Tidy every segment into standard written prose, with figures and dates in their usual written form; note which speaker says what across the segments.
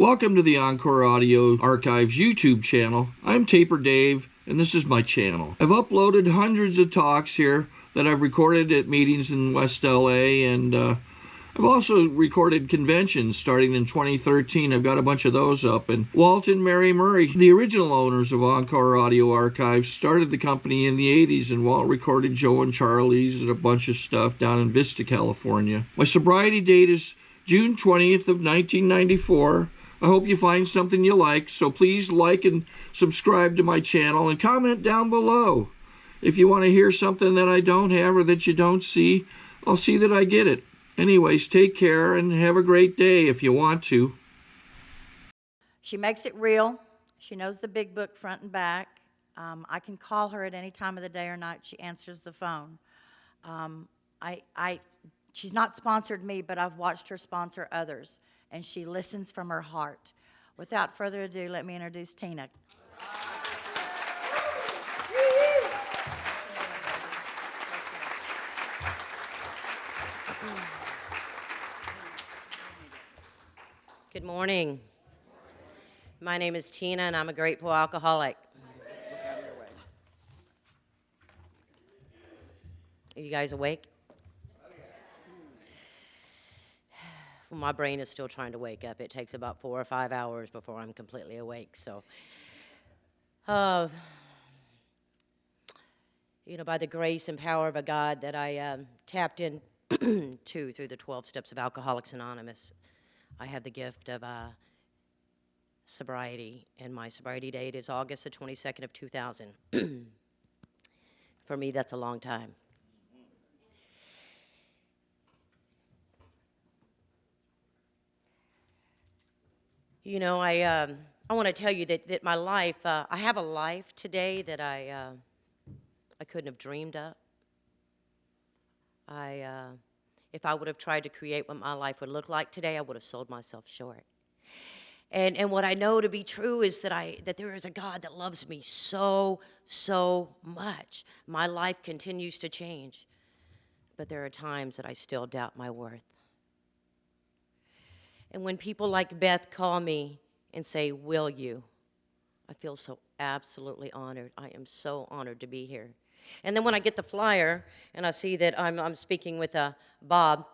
Speaker 1: Welcome to the Encore Audio Archives YouTube channel. I'm Taper Dave, and this is my channel. I've uploaded hundreds of talks here that I've recorded at meetings in West LA, and I've also recorded conventions starting in 2013. I've got a bunch of those up. And Walt and Mary Murray, the original owners of Encore Audio Archives, started the company in the 80s, and Walt recorded Joe and Charlie's and a bunch of stuff down in Vista, California. My sobriety date is June 20th of 1994. I hope you find something you like, so please like and subscribe to my channel and comment down below. If you want to hear something that I don't have or that you don't see, I'll see that I get it. Anyways, take care and have a great day if you want to.
Speaker 2: She makes it real. She knows the big book front and back. I can call her at any time of the day or night. She answers the phone. She's not sponsored me, but I've watched her sponsor others, and she listens from her heart. Without further ado, let me introduce Tina.
Speaker 3: Good morning. My name is Tina, and I'm a grateful alcoholic. Are you guys awake? Well, my brain is still trying to wake up. It takes about 4 or 5 hours before I'm completely awake. So, by the grace and power of a God that I tapped in to through the 12 steps of Alcoholics Anonymous, I have the gift of sobriety, and my sobriety date is August the 22nd of 2000. For me, that's a long time. I want to tell you that my life, I have a life today that I couldn't have dreamed up. If I would have tried to create what my life would look like today, I would have sold myself short. And what I know to be true is that there is a God that loves me so much. My life continues to change, but there are times that I still doubt my worth. And when people like Beth call me and say, "Will you?" I feel so absolutely honored. I am so honored to be here. And then when I get the flyer and I see that I'm speaking with Bob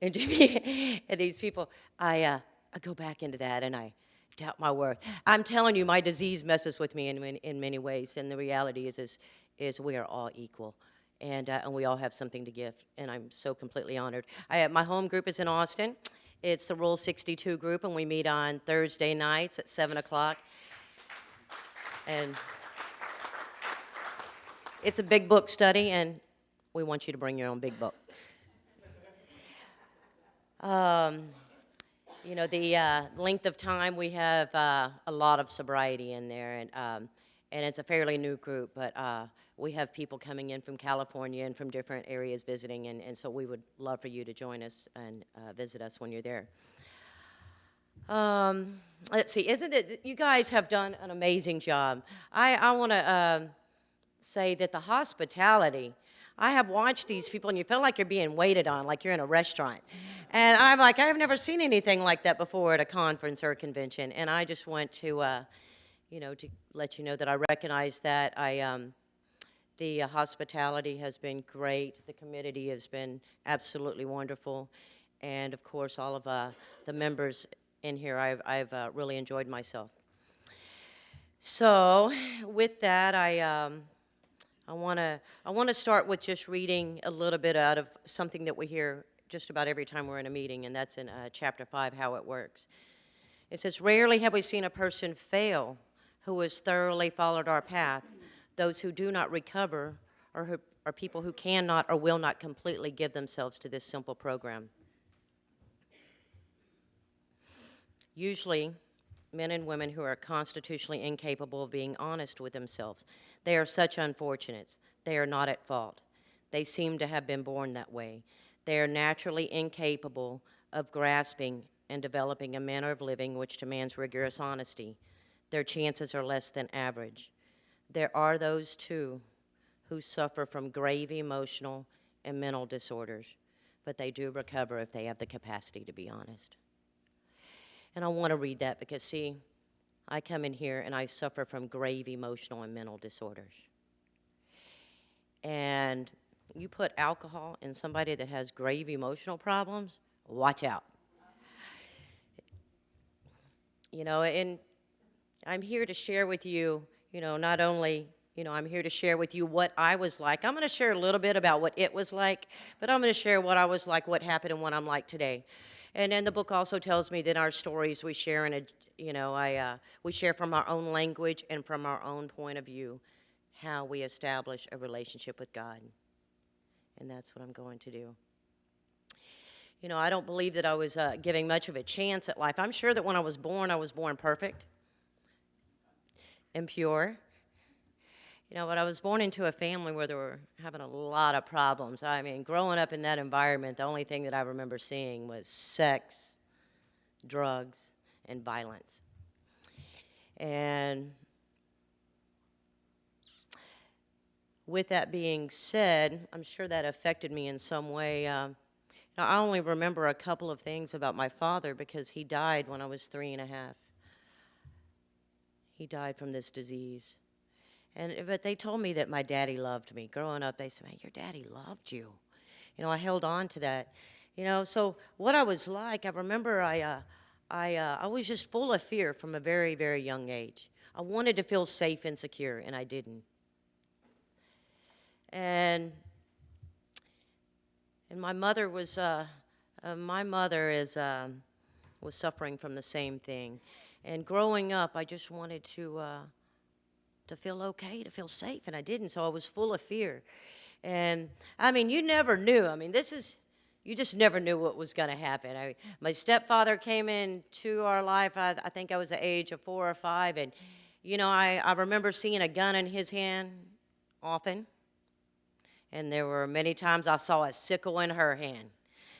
Speaker 3: and these people, I go back into that and I doubt my worth. I'm telling you, my disease messes with me in many ways, and the reality is we are all equal, and we all have something to give, and I'm so completely honored. My home group is in Austin. It's the Rule 62 group, and we meet on Thursday nights at 7 o'clock. And it's a big book study, and we want you to bring your own big book. The length of time, we have a lot of sobriety in there, and it's a fairly new group, but we have people coming in from California and from different areas visiting, and so we would love for you to join us and visit us when you're there. Let's see, isn't it, you guys have done an amazing job. I want to say that the hospitality, I have watched these people, and you feel like you're being waited on, like you're in a restaurant. And I'm like, I've never seen anything like that before at a conference or a convention, and I just want to, to let you know that I recognize that. The hospitality has been great. The community has been absolutely wonderful. And, of course, all of the members in here, I've really enjoyed myself. So, with that, I want to start with just reading a little bit out of something that we hear just about every time we're in a meeting, and that's in Chapter 5, How It Works. It says, "Rarely have we seen a person fail who has thoroughly followed our path. Those who do not recover are people who cannot or will not completely give themselves to this simple program. Usually, men and women who are constitutionally incapable of being honest with themselves. They are such unfortunates. They are not at fault. They seem to have been born that way. They are naturally incapable of grasping and developing a manner of living which demands rigorous honesty. Their chances are less than average. There are those, too, who suffer from grave emotional and mental disorders, but they do recover if they have the capacity to be honest." And I want to read that because, see, I come in here and I suffer from grave emotional and mental disorders. And you put alcohol in somebody that has grave emotional problems, watch out. You know, and I'm here to share with you, not only, I'm here to share with you what I was like. I'm going to share a little bit about what it was like, but I'm going to share what I was like, what happened, and what I'm like today. And then the book also tells me that our stories we share we share from our own language and from our own point of view how we establish a relationship with God. And that's what I'm going to do. I don't believe that I was giving much of a chance at life. I'm sure that when I was born perfect and pure. But I was born into a family where they were having a lot of problems. I mean, growing up in that environment, the only thing that I remember seeing was sex, drugs, and violence. And with that being said, I'm sure that affected me in some way. Now, I only remember a couple of things about my father because he died when I was 3.5. He died from this disease. But they told me that my daddy loved me. Growing up, they said, man, your daddy loved you. I held on to that. So what I was like, I remember I was just full of fear from a very, very young age. I wanted to feel safe and secure, and I didn't. And my mother was suffering from the same thing. And growing up, I just wanted to feel okay, to feel safe, and I didn't, so I was full of fear. And, I mean, you never knew. I mean, you just never knew what was going to happen. My stepfather came into our life, I think I was the age of 4 or 5, and, I remember seeing a gun in his hand often, and there were many times I saw a sickle in her hand.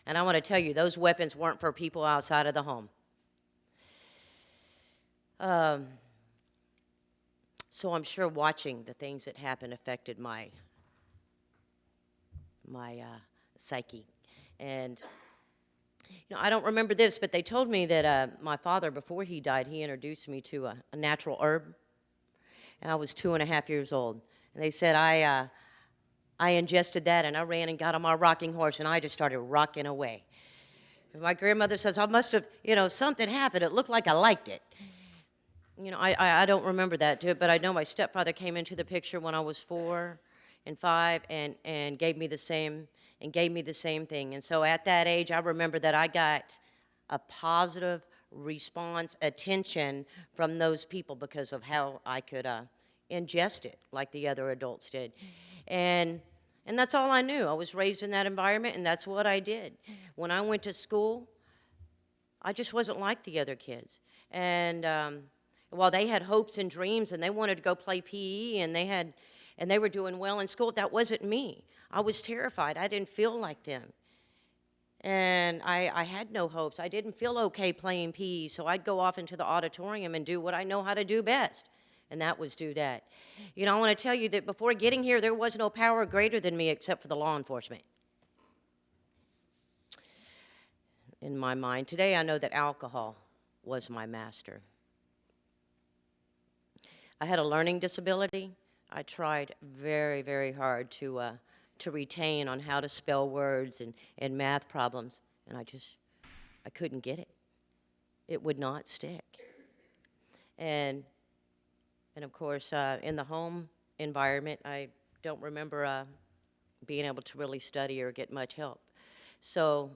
Speaker 3: And I want to tell you, those weapons weren't for people outside of the home. So I'm sure watching the things that happened affected my psyche. And, I don't remember this, but they told me that my father, before he died, he introduced me to a natural herb. And I was 2.5 years old. And they said I ingested that, and I ran and got on my rocking horse, and I just started rocking away. And my grandmother says, I must have, something happened. It looked like I liked it. I don't remember that, but I know my stepfather came into the picture when I was 4 and 5 and gave me the same thing. And so at that age, I remember that I got a positive response, attention from those people because of how I could ingest it like the other adults did. And that's all I knew. I was raised in that environment, and that's what I did. When I went to school, I just wasn't like the other kids. And while they had hopes and dreams and they wanted to go play PE and they were doing well in school, that wasn't me. I was terrified. I didn't feel like them. And I had no hopes. I didn't feel okay playing PE, so I'd go off into the auditorium and do what I know how to do best, and that was do that. I want to tell you that before getting here, there was no power greater than me except for the law enforcement. In my mind, today I know that alcohol was my master. I had a learning disability. I tried very, very hard to retain on how to spell words and math problems, and I couldn't get it. It would not stick. And of course, in the home environment, I don't remember being able to really study or get much help. So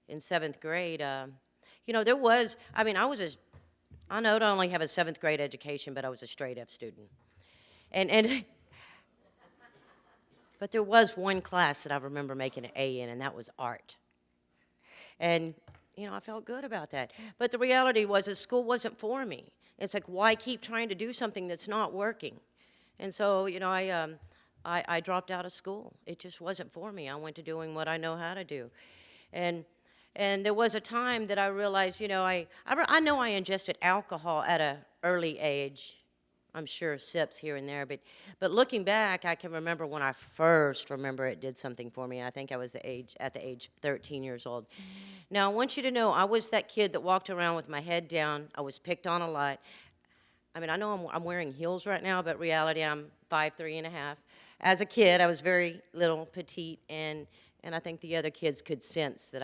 Speaker 3: in 7th grade, there was, I know I don't only have a 7th grade education, but I was a straight F student. But there was one class that I remember making an A in, and that was art. And, I felt good about that. But the reality was that school wasn't for me. It's like, why keep trying to do something that's not working? And so, I dropped out of school. It just wasn't for me. I went to doing what I know how to do. And there was a time that I realized, I know I ingested alcohol at an early age, I'm sure sips here and there, but looking back, I can remember when I first remember it did something for me, and I think I was at the age of 13 years old. Now, I want you to know, I was that kid that walked around with my head down. I was picked on a lot. I mean, I know I'm wearing heels right now, but reality, I'm 5'3.5". As a kid, I was very little, petite, and I think the other kids could sense that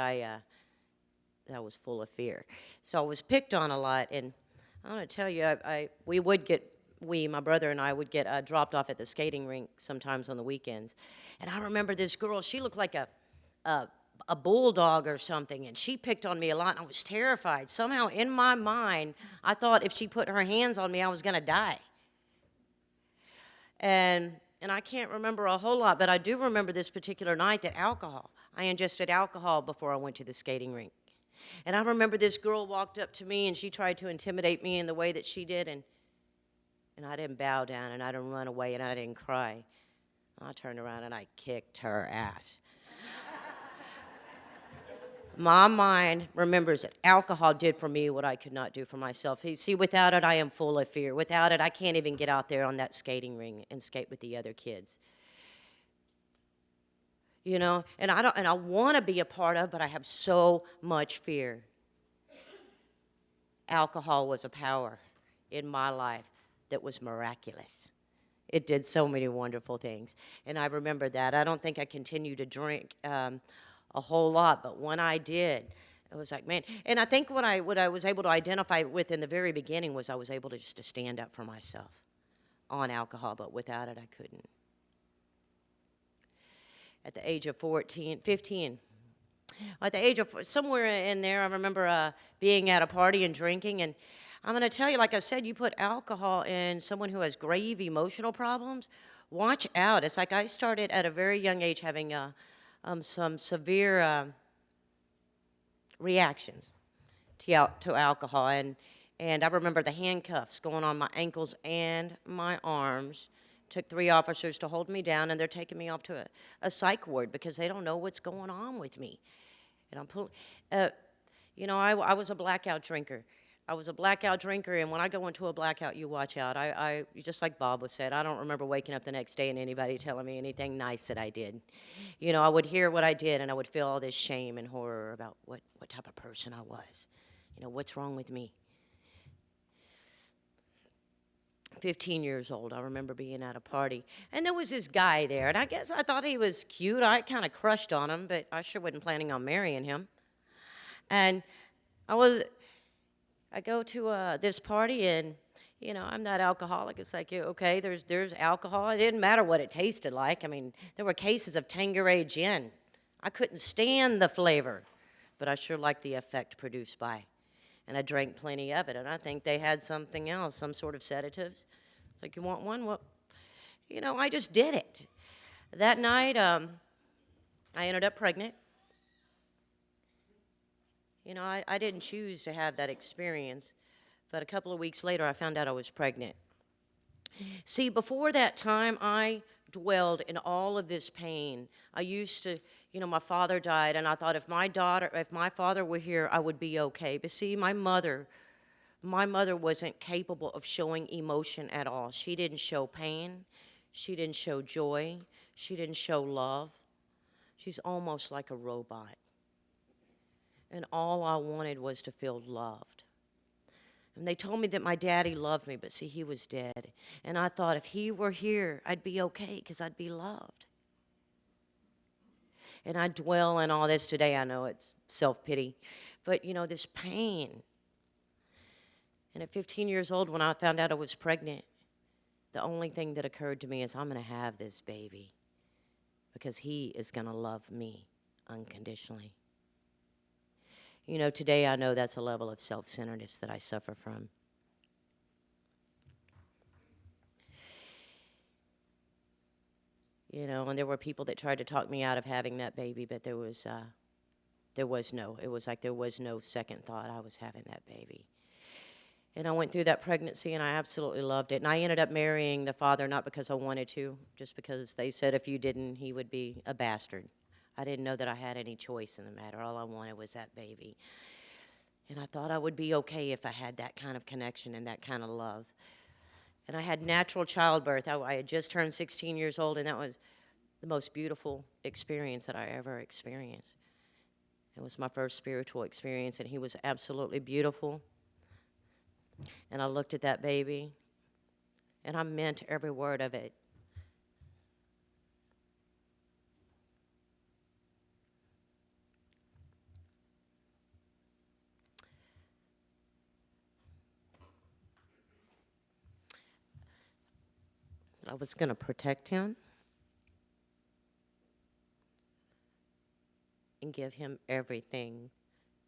Speaker 3: that I was full of fear. So I was picked on a lot, and I want to tell you, my brother and I would get dropped off at the skating rink sometimes on the weekends. And I remember this girl, she looked like a bulldog or something, and she picked on me a lot, and I was terrified. Somehow in my mind, I thought if she put her hands on me, I was going to die. And I can't remember a whole lot, but I do remember this particular night that I ingested alcohol before I went to the skating rink. And I remember this girl walked up to me, and she tried to intimidate me in the way that she did, and I didn't bow down, and I didn't run away, and I didn't cry. I turned around, and I kicked her ass. My mind remembers that alcohol did for me what I could not do for myself. See, without it, I am full of fear. Without it, I can't even get out there on that skating ring and skate with the other kids. You know, and I want to be a part of, but I have so much fear. Alcohol was a power in my life that was miraculous. It did so many wonderful things, and I remember that. I don't think I continued to drink a whole lot, but when I did, it was like, man. And I think what I was able to identify with in the very beginning was I was able to just to stand up for myself on alcohol, but without it, I couldn't. At the age of 15, at the age of somewhere in there, I remember being at a party and drinking, and I'm going to tell you, like I said, you put alcohol in someone who has grave emotional problems, watch out. It's like I started at a very young age having some severe reactions to alcohol, and I remember the handcuffs going on my ankles and my arms. Took 3 officers to hold me down, and they're taking me off to a psych ward because they don't know what's going on with me. And I'm pulling, you know, I was a blackout drinker. I was a blackout drinker, and when I go into a blackout, you watch out. Just like Bob was said, I don't remember waking up the next day and anybody telling me anything nice that I did. You know, I would hear what I did, and I would feel all this shame and horror about what type of person I was. You know, what's wrong with me? 15 years old, I remember being at a party, and there was this guy there, and I guess I thought he was cute. I kind of crushed on him, but I sure wasn't planning on marrying him. And I go to this party, and, you know, I'm not alcoholic. It's like, okay, there's alcohol. It didn't matter what it tasted like. I mean, there were cases of Tanqueray gin. I couldn't stand the flavor, but I sure liked the effect produced by. And I drank plenty of it, and I think they had something else, some sort of sedatives. Like, you want one? Well, you know, I just did it. That night, I ended up pregnant. You know, I didn't choose to have that experience, but a couple of weeks later, I found out I was pregnant. See, before that time, I dwelled in all of this pain. I used to, you know, my father died, and I thought if my father were here, I would be okay. But see, my mother wasn't capable of showing emotion at all. She didn't show pain. She didn't show joy. She didn't show love. She's almost like a robot. And all I wanted was to feel loved. And they told me that my daddy loved me, but see, he was dead. And I thought if he were here, I'd be okay because I'd be loved. And I dwell in all this today. I know it's self-pity, but, you know, this pain. And at 15 years old, when I found out I was pregnant, the only thing that occurred to me is I'm going to have this baby because he is going to love me unconditionally. You know, today I know that's a level of self-centeredness that I suffer from. You know, and there were people that tried to talk me out of having that baby, but it was like there was no second thought. I was having that baby. And I went through that pregnancy, and I absolutely loved it. And I ended up marrying the father, not because I wanted to, just because they said if you didn't, he would be a bastard. I didn't know that I had any choice in the matter. All I wanted was that baby. And I thought I would be okay if I had that kind of connection and that kind of love. And I had natural childbirth. I had just turned 16 years old, and that was the most beautiful experience that I ever experienced. It was my first spiritual experience, and he was absolutely beautiful. And I looked at that baby, and I meant every word of it. I was going to protect him and give him everything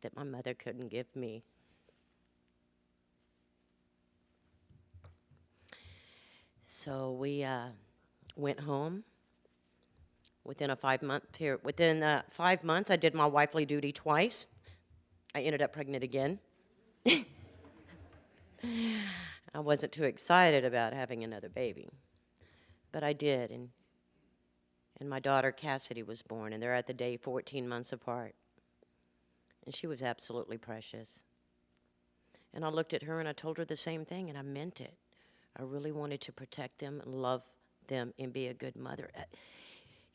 Speaker 3: that my mother couldn't give me. So we went home. Within a 5-month period, within 5 months, I did my wifely duty twice. I ended up pregnant again. I wasn't too excited about having another baby, but I did, and my daughter Cassidy was born, and they're at the day 14 months apart, and she was absolutely precious. And I looked at her and I told her the same thing, and I meant it. I really wanted to protect them and love them and be a good mother.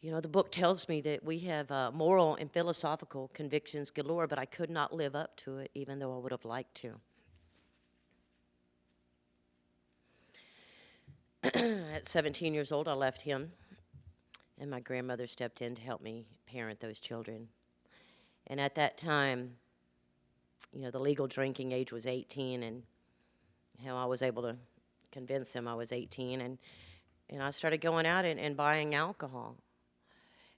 Speaker 3: You know, the book tells me that we have moral and philosophical convictions galore, but I could not live up to it, even though I would have liked to. At 17 years old, I left him, and my grandmother stepped in to help me parent those children. And at that time, you know, the legal drinking age was 18, and how I was able to convince them I was 18, and I started going out and buying alcohol.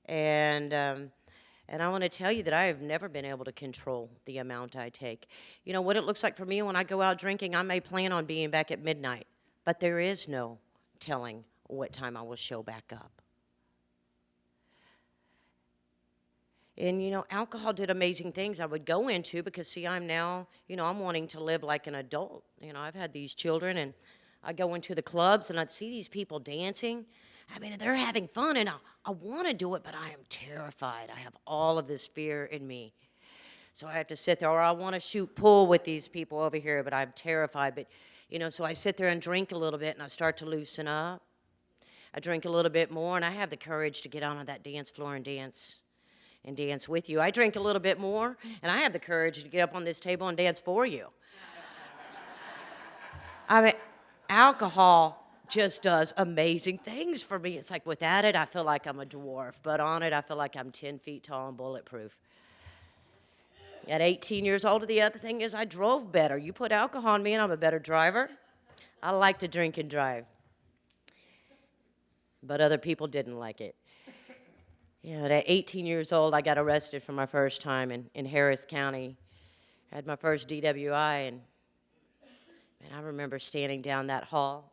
Speaker 3: And I want to tell you that I have never been able to control the amount I take. You know, what it looks like for me when I go out drinking, I may plan on being back at midnight, but there is no telling what time I will show back up. And, you know, alcohol did amazing things I would go into because, see, I'm now, you know, I'm wanting to live like an adult. You know, I've had these children, and I go into the clubs, and I'd see these people dancing. I mean, they're having fun, and I want to do it, but I am terrified. I have all of this fear in me. So I have to sit there, or I want to shoot pool with these people over here, but I'm terrified. But, you know, so I sit there and drink a little bit, and I start to loosen up. I drink a little bit more, and I have the courage to get on that dance floor and dance with you. I drink a little bit more, and I have the courage to get up on this table and dance for you. I mean, alcohol just does amazing things for me. It's like without it, I feel like I'm a dwarf, but on it, I feel like I'm 10 feet tall and bulletproof. At 18 years old, the other thing is I drove better. You put alcohol on me, and I'm a better driver. I like to drink and drive. But other people didn't like it. Yeah, at 18 years old, I got arrested for my first time in Harris County. I had my first DWI, and I remember standing down that hall.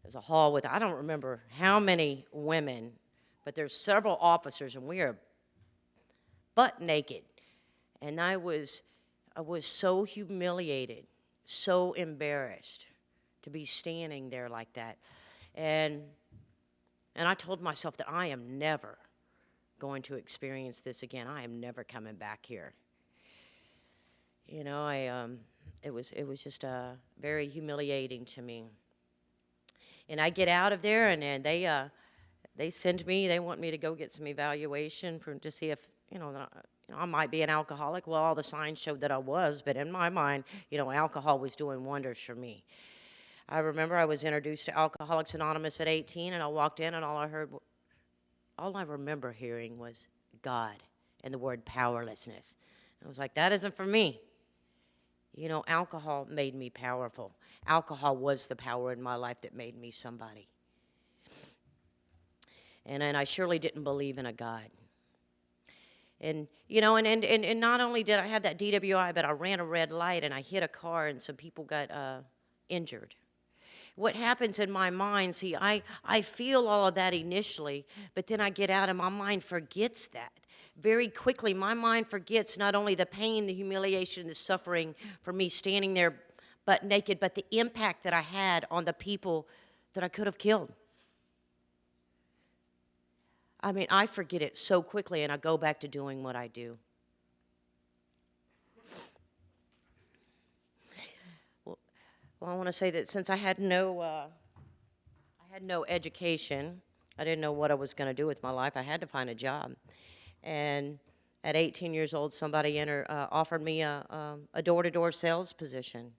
Speaker 3: It was a hall with, I don't remember how many women, but there's several officers, and we are butt naked. And I was so humiliated, so embarrassed to be standing there like that. And I told myself that I am never going to experience this again. I am never coming back here. You know, it was just very humiliating to me. And I get out of there, and they send me. They want me to go get some evaluation to see if I might be an alcoholic. Well, all the signs showed that I was, but in my mind, alcohol was doing wonders for me. I remember I was introduced to Alcoholics Anonymous at 18, and I walked in, and all I remember hearing was God and the word powerlessness. I was like, that isn't for me. Alcohol made me powerful. Alcohol was the power in my life that made me somebody. And I surely didn't believe in a God. And, and not only did I have that DWI, but I ran a red light and I hit a car and some people got injured. What happens in my mind, see, I feel all of that initially, but then I get out and my mind forgets that. Very quickly, my mind forgets not only the pain, the humiliation, the suffering for me standing there butt naked, but the impact that I had on the people that I could have killed. I mean, I forget it so quickly, and I go back to doing what I do. Well, I want to say that since I had no had no education. I didn't know what I was going to do with my life. I had to find a job. And at 18 years old, somebody offered me a door-to-door sales position.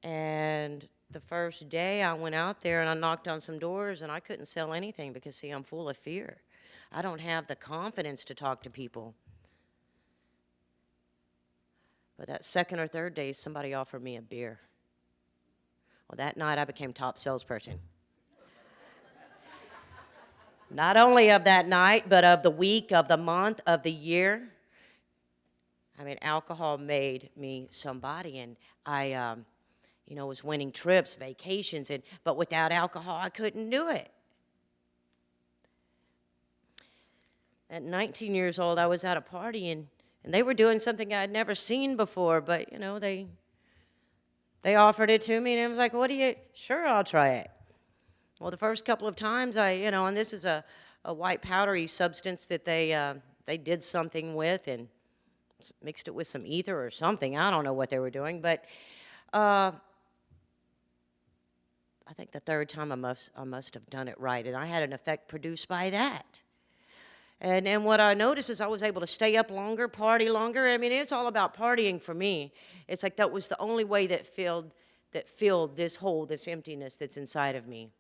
Speaker 3: And the first day I went out there and I knocked on some doors and I couldn't sell anything because, see, I'm full of fear. I don't have the confidence to talk to people. But that second or third day, somebody offered me a beer. Well, that night I became top salesperson. Not only of that night, but of the week, of the month, of the year. I mean, alcohol made me somebody, and I, was winning trips, vacations, but without alcohol, I couldn't do it. At 19 years old, I was at a party, and they were doing something I'd never seen before, but, they offered it to me, and I was like, sure, I'll try it. Well, the first couple of times and this is a white powdery substance that they did something with and mixed it with some ether or something. I don't know what they were doing, but I think the third time I must have done it right, and I had an effect produced by that. And what I noticed is I was able to stay up longer, party longer. I mean, it's all about partying for me. It's like that was the only way that filled this hole, this emptiness that's inside of me.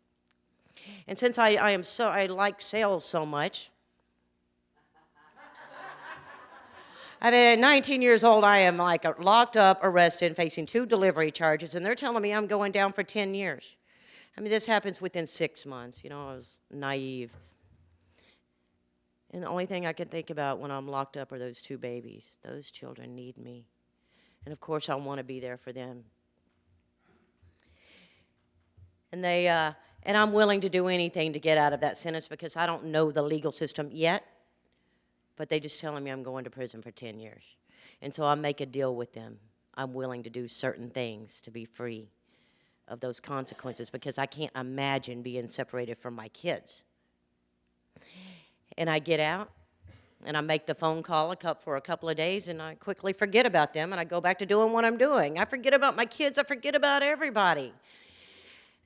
Speaker 3: And since I like sales so much, I mean, at 19 years old, I am like locked up, arrested, facing 2 delivery charges, and they're telling me I'm going down for 10 years. I mean, this happens within 6 months. I was naive. And the only thing I can think about when I'm locked up are those 2 babies. Those children need me. And of course, I want to be there for them. And I'm willing to do anything to get out of that sentence because I don't know the legal system yet, but they just telling me I'm going to prison for 10 years. And so I make a deal with them. I'm willing to do certain things to be free of those consequences because I can't imagine being separated from my kids. And I get out, and I make the phone call for a couple of days, and I quickly forget about them, and I go back to doing what I'm doing. I forget about my kids. I forget about everybody.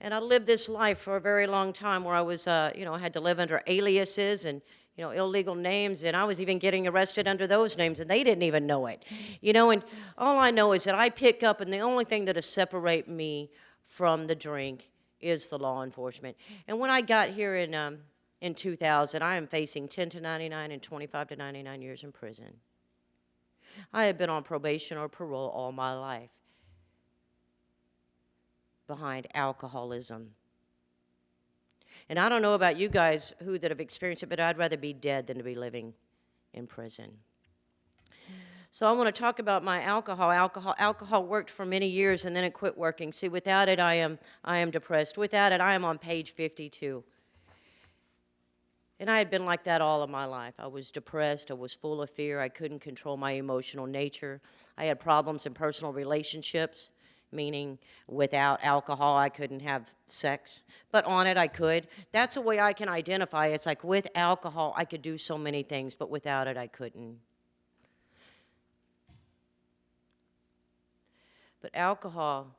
Speaker 3: And I lived this life for a very long time where I was, had to live under aliases and, illegal names, and I was even getting arrested under those names, and they didn't even know it. And all I know is that I pick up, and the only thing that'll separate me from the drink is the law enforcement. And when I got here in 2000, I am facing 10 to 99 and 25 to 99 years in prison. I have been on probation or parole all my life behind alcoholism. And I don't know about you guys who that have experienced it, but I'd rather be dead than to be living in prison. So I want to talk about my alcohol. Alcohol worked for many years, and then it quit working. See, without it, I am depressed. Without it, I am on page 52. And I had been like that all of my life. I was depressed. I was full of fear. I couldn't control my emotional nature. I had problems in personal relationships, meaning without alcohol, I couldn't have sex. But on it, I could. That's the way I can identify. It's like with alcohol, I could do so many things, but without it, I couldn't. But alcohol,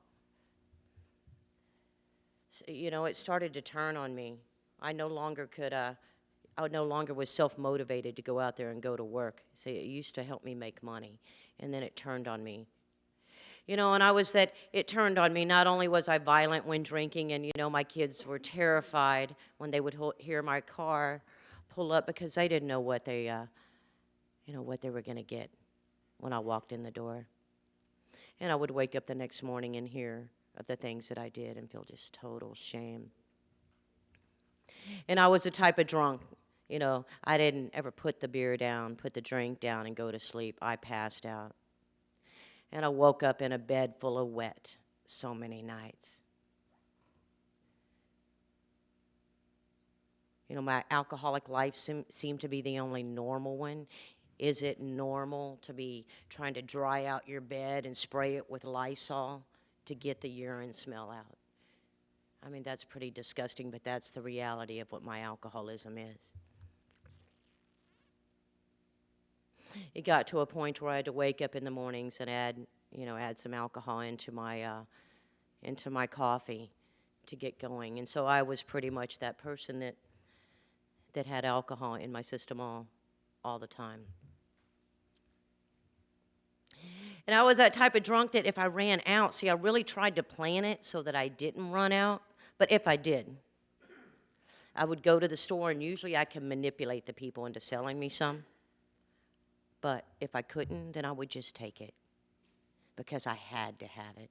Speaker 3: it started to turn on me. I no longer was self-motivated to go out there and go to work. See, it used to help me make money, and then it turned on me. And it turned on me. Not only was I violent when drinking, and, my kids were terrified when they would hear my car pull up because they didn't know what they were going to get when I walked in the door. And I would wake up the next morning and hear of the things that I did and feel just total shame. And I was the type of drunk, I didn't ever put the beer down, put the drink down, and go to sleep. I passed out. And I woke up in a bed full of wet so many nights. My alcoholic life seemed to be the only normal one. Is it normal to be trying to dry out your bed and spray it with Lysol to get the urine smell out? I mean, that's pretty disgusting, but that's the reality of what my alcoholism is. It got to a point where I had to wake up in the mornings and add some alcohol into my coffee to get going. And so I was pretty much that person that had alcohol in my system all the time. And I was that type of drunk that if I ran out, see, I really tried to plan it so that I didn't run out, but if I did, I would go to the store, and usually I could manipulate the people into selling me some. But if I couldn't, then I would just take it because I had to have it.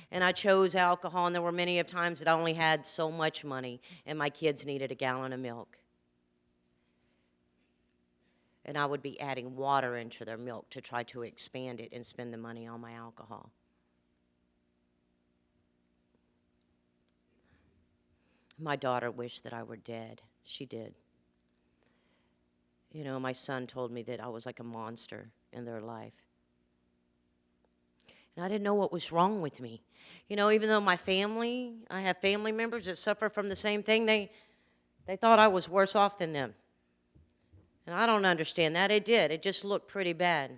Speaker 3: And I chose alcohol, and there were many of times that I only had so much money, and my kids needed a gallon of milk. And I would be adding water into their milk to try to expand it and spend the money on my alcohol. My daughter wished that I were dead. She did. You know, my son told me that I was like a monster in their life. And I didn't know what was wrong with me. You know, even though I have family members that suffer from the same thing, they thought I was worse off than them. And I don't understand that. It did. It just looked pretty bad.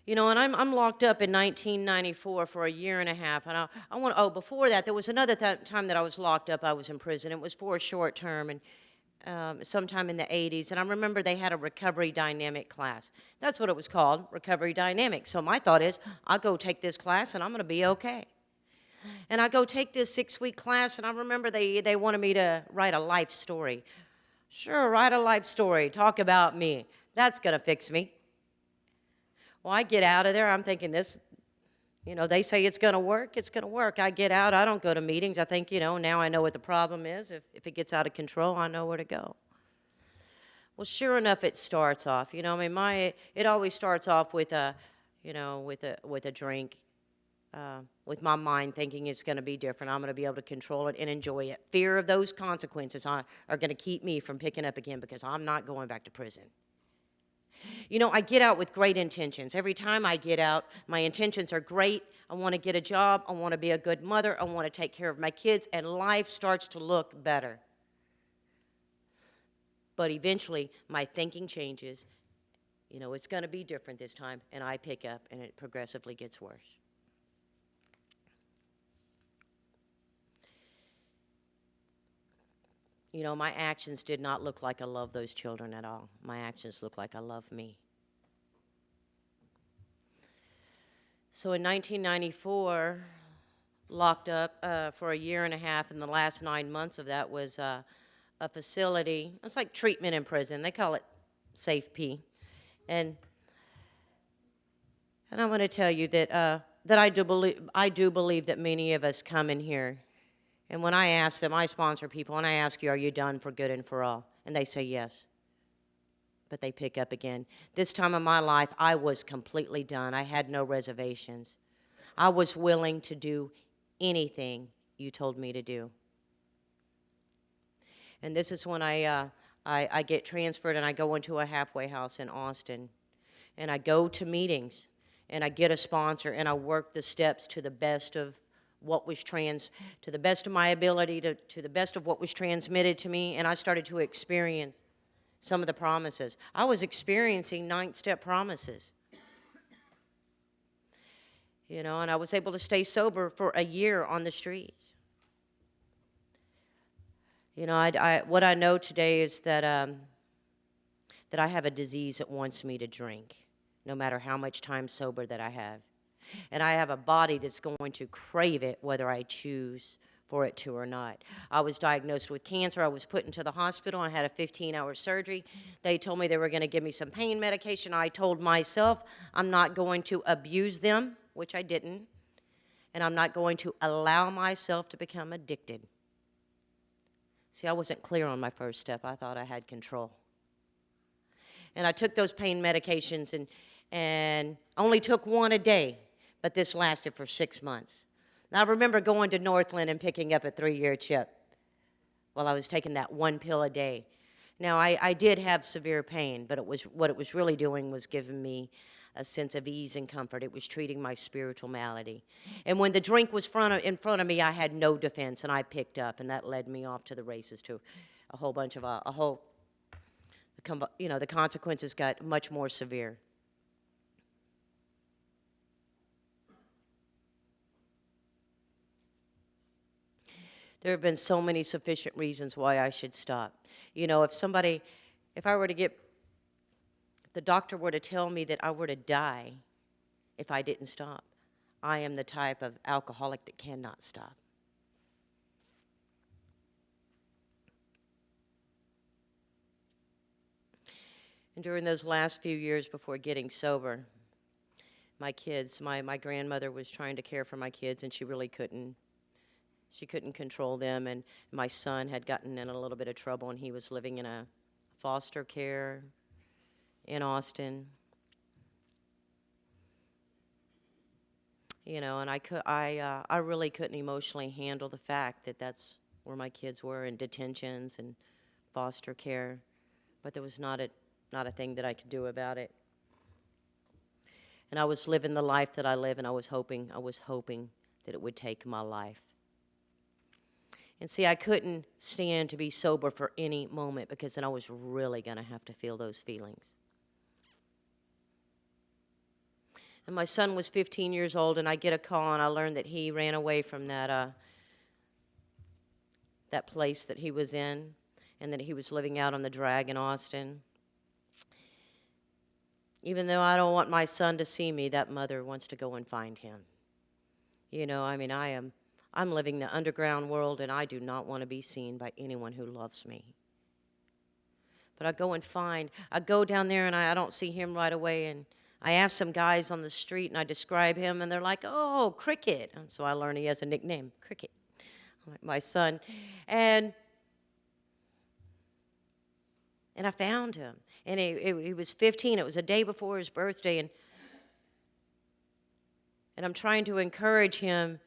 Speaker 3: You know, and I'm locked up in 1994 for a year and a half. And before that, there was another time that I was locked up. I was in prison. It was for a short term, and sometime in the 80s. And I remember they had a recovery dynamic class. That's what it was called, recovery dynamic. So my thought is, I'll go take this class, and I'm going to be okay. And I go take this 6-week class, and I remember they wanted me to write a life story. Sure, write a life story. Talk about me. That's going to fix me. Well, I get out of there. I'm thinking this, you know, they say it's going to work. It's going to work. I get out. I don't go to meetings. I think, you know, now I know what the problem is. If it gets out of control, I know where to go. Well, sure enough, it starts off. You know, I mean, it always starts off with a drink. With my mind thinking it's going to be different. I'm going to be able to control it and enjoy it. Fear of those consequences are going to keep me from picking up again because I'm not going back to prison. You know, I get out with great intentions. Every time I get out, my intentions are great. I want to get a job. I want to be a good mother. I want to take care of my kids, and life starts to look better. But eventually, my thinking changes. You know, it's going to be different this time, and I pick up, and it progressively gets worse. You know, my actions did not look like I love those children at all. My actions look like I love me. So in 1994, locked up for a year and a half, and the last 9 months of that was a facility. It's like treatment in prison. They call it Safe P. And I want to tell you that I do believe that many of us come in here. And when I ask them, I sponsor people, and I ask you, are you done for good and for all? And they say yes. But they pick up again. This time of my life, I was completely done. I had no reservations. I was willing to do anything you told me to do. And this is when I get transferred, and I go into a halfway house in Austin. And I go to meetings, and I get a sponsor, and I work the steps to the best of what was to the best of my ability, to the best of what was transmitted to me, and I started to experience some of the promises. I was experiencing 9th-step promises. You know, and I was able to stay sober for a year on the streets. You know, what I know today is that I have a disease that wants me to drink, no matter how much time sober that I have. And I have a body that's going to crave it whether I choose for it to or not. I was diagnosed with cancer. I was put into the hospital. I had a 15-hour surgery. They told me they were going to give me some pain medication. I told myself I'm not going to abuse them, which I didn't, and I'm not going to allow myself to become addicted. See, I wasn't clear on my first step. I thought I had control. And I took those pain medications and only took one a day. But this lasted for 6 months. Now, I remember going to Northland and picking up a 3-year chip while I was taking that 1 pill a day. Now, I did have severe pain, but what it was really doing was giving me a sense of ease and comfort. It was treating my spiritual malady. And when the drink was in front of me, I had no defense, and I picked up, and that led me off to the races to a whole bunch of, the consequences got much more severe. There have been so many sufficient reasons why I should stop. You know, if I were to get, if the doctor were to tell me that I were to die if I didn't stop, I am the type of alcoholic that cannot stop. And during those last few years before getting sober, my kids, my grandmother was trying to care for my kids, and she really couldn't. She couldn't control them, and my son had gotten in a little bit of trouble, and he was living in a foster care in Austin. You know, and I really couldn't emotionally handle the fact that that's where my kids were, in detentions and foster care, but there was not a thing that I could do about it. And I was living the life that I live, and I was hoping that it would take my life. And see, I couldn't stand to be sober for any moment, because then I was really going to have to feel those feelings. And my son was 15 years old, and I get a call, and I learned that he ran away from that place that he was in, and that he was living out on the drag in Austin. Even though I don't want my son to see me, that mother wants to go and find him. You know, I mean, I'm living the underground world, and I do not want to be seen by anyone who loves me. But I go down there, and I don't see him right away, and I ask some guys on the street, and I describe him, and they're like, "Oh, Cricket." And so I learn he has a nickname, Cricket, like my son. And I found him, and he was 15. It was a day before his birthday, and I'm trying to encourage him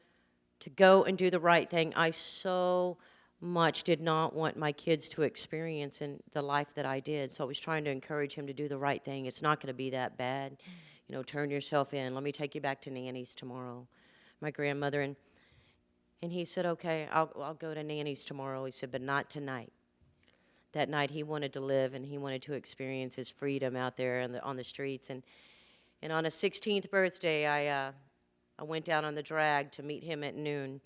Speaker 3: to go and do the right thing. I so much did not want my kids to experience in the life that I did, so I was trying to encourage him to do the right thing. It's not going to be that bad. You know, turn yourself in. Let me take you back to Nanny's tomorrow. My grandmother, and he said, "Okay, I'll go to Nanny's tomorrow." He said, "But not tonight." That night he wanted to live, and he wanted to experience his freedom out there on the streets. And on his 16th birthday, I went down on the drag to meet him at noon.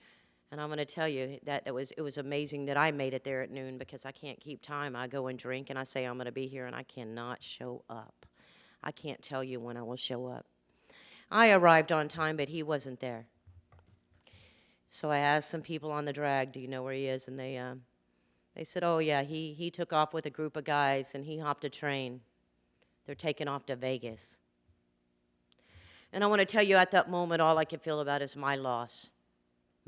Speaker 3: And I'm going to tell you that it was amazing that I made it there at noon, because I can't keep time. I go and drink, and I say I'm going to be here, and I cannot show up. I can't tell you when I will show up. I arrived on time, but he wasn't there. So I asked some people on the drag, "Do you know where he is?" And they said, "Oh, yeah, he took off with a group of guys, and he hopped a train. They're taking off to Vegas." And I want to tell you, at that moment, all I could feel about is my loss.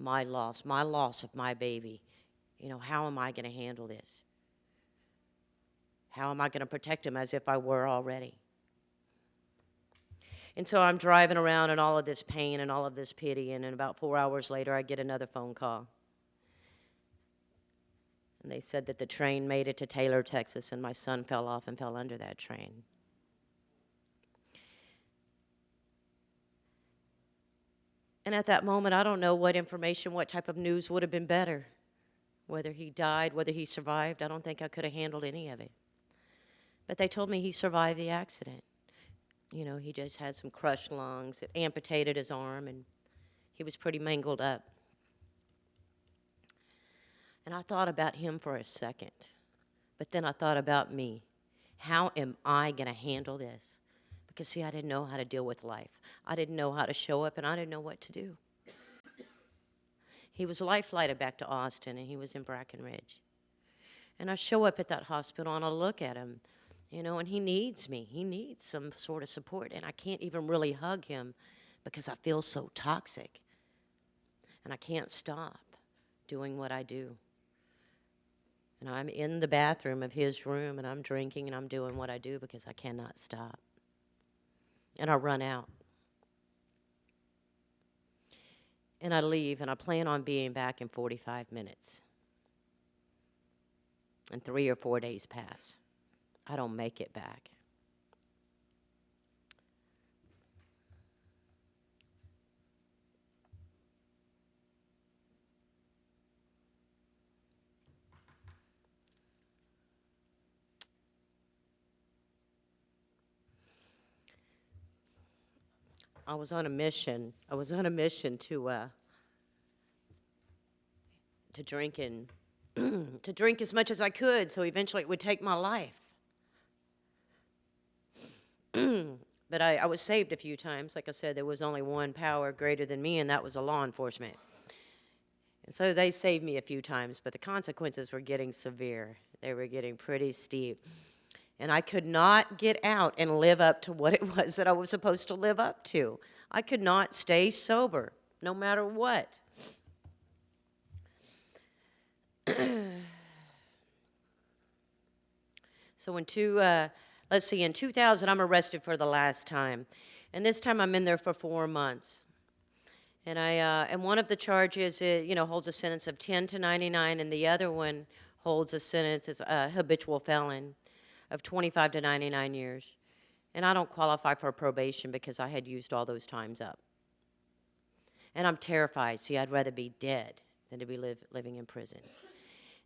Speaker 3: My loss of my baby. You know, how am I going to handle this? How am I going to protect him as if I were already? And so I'm driving around in all of this pain and all of this pity, and then about 4 hours later, I get another phone call. And they said that the train made it to Taylor, Texas, and my son fell off and fell under that train. And at that moment, I don't know what information, what type of news would have been better. Whether he died, whether he survived, I don't think I could have handled any of it. But they told me he survived the accident. You know, he just had some crushed lungs. It amputated his arm, and he was pretty mangled up. And I thought about him for a second. But then I thought about me. How am I going to handle this? Because, see, I didn't know how to deal with life. I didn't know how to show up, and I didn't know what to do. He was life-flighted back to Austin, and he was in Brackenridge. And I show up at that hospital, and I look at him, you know, and he needs me. He needs some sort of support, and I can't even really hug him because I feel so toxic. And I can't stop doing what I do. And I'm in the bathroom of his room, and I'm drinking, and I'm doing what I do because I cannot stop. And I run out. And I leave, and I plan on being back in 45 minutes. And 3 or 4 days pass. I don't make it back. I was on a mission. I was on a mission to to drink and to drink as much as I could, so eventually it would take my life. But I was saved a few times. Like I said, there was only one power greater than me, and that was the law enforcement. And so they saved me a few times, but the consequences were getting severe. They were getting pretty steep. And I could not get out and live up to what it was that I was supposed to live up to. I could not stay sober, no matter what. So in 2000, I'm arrested for the last time. And this time I'm in there for 4 months. And one of the charges, holds a sentence of 10 to 99, and the other one holds a sentence as a habitual felon of 25 to 99 years. And I don't qualify for probation because I had used all those times up. And I'm terrified. See, I'd rather be dead than to be living in prison.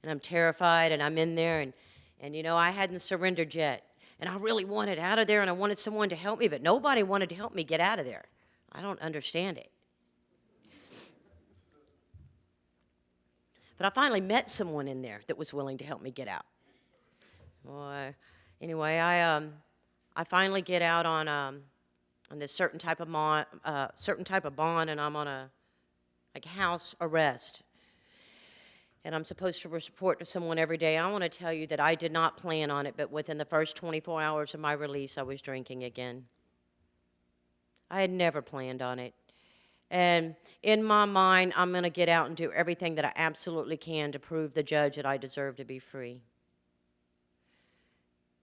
Speaker 3: And I'm terrified, and I'm in there, and I hadn't surrendered yet. And I really wanted out of there, and I wanted someone to help me, but nobody wanted to help me get out of there. I don't understand it. But I finally met someone in there that was willing to help me get out. Well, anyway, I finally get out on this certain type of bond, and I'm on a house arrest. And I'm supposed to report to someone every day. I want to tell you that I did not plan on it, but within the first 24 hours of my release, I was drinking again. I had never planned on it. And in my mind, I'm going to get out and do everything that I absolutely can to prove the judge that I deserve to be free.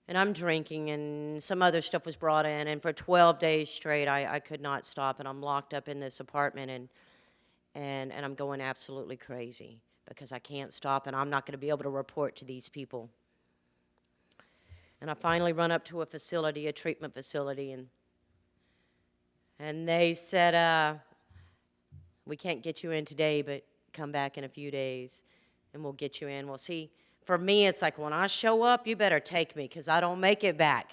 Speaker 3: And I'm drinking, and some other stuff was brought in, and for 12 days straight, I could not stop, and I'm locked up in this apartment, and I'm going absolutely crazy because I can't stop, and I'm not going to be able to report to these people. And I finally run up to a facility, a treatment facility, and they said, we can't get you in today, but come back in a few days, and we'll get you in. Well, see, for me, it's like when I show up, you better take me because I don't make it back.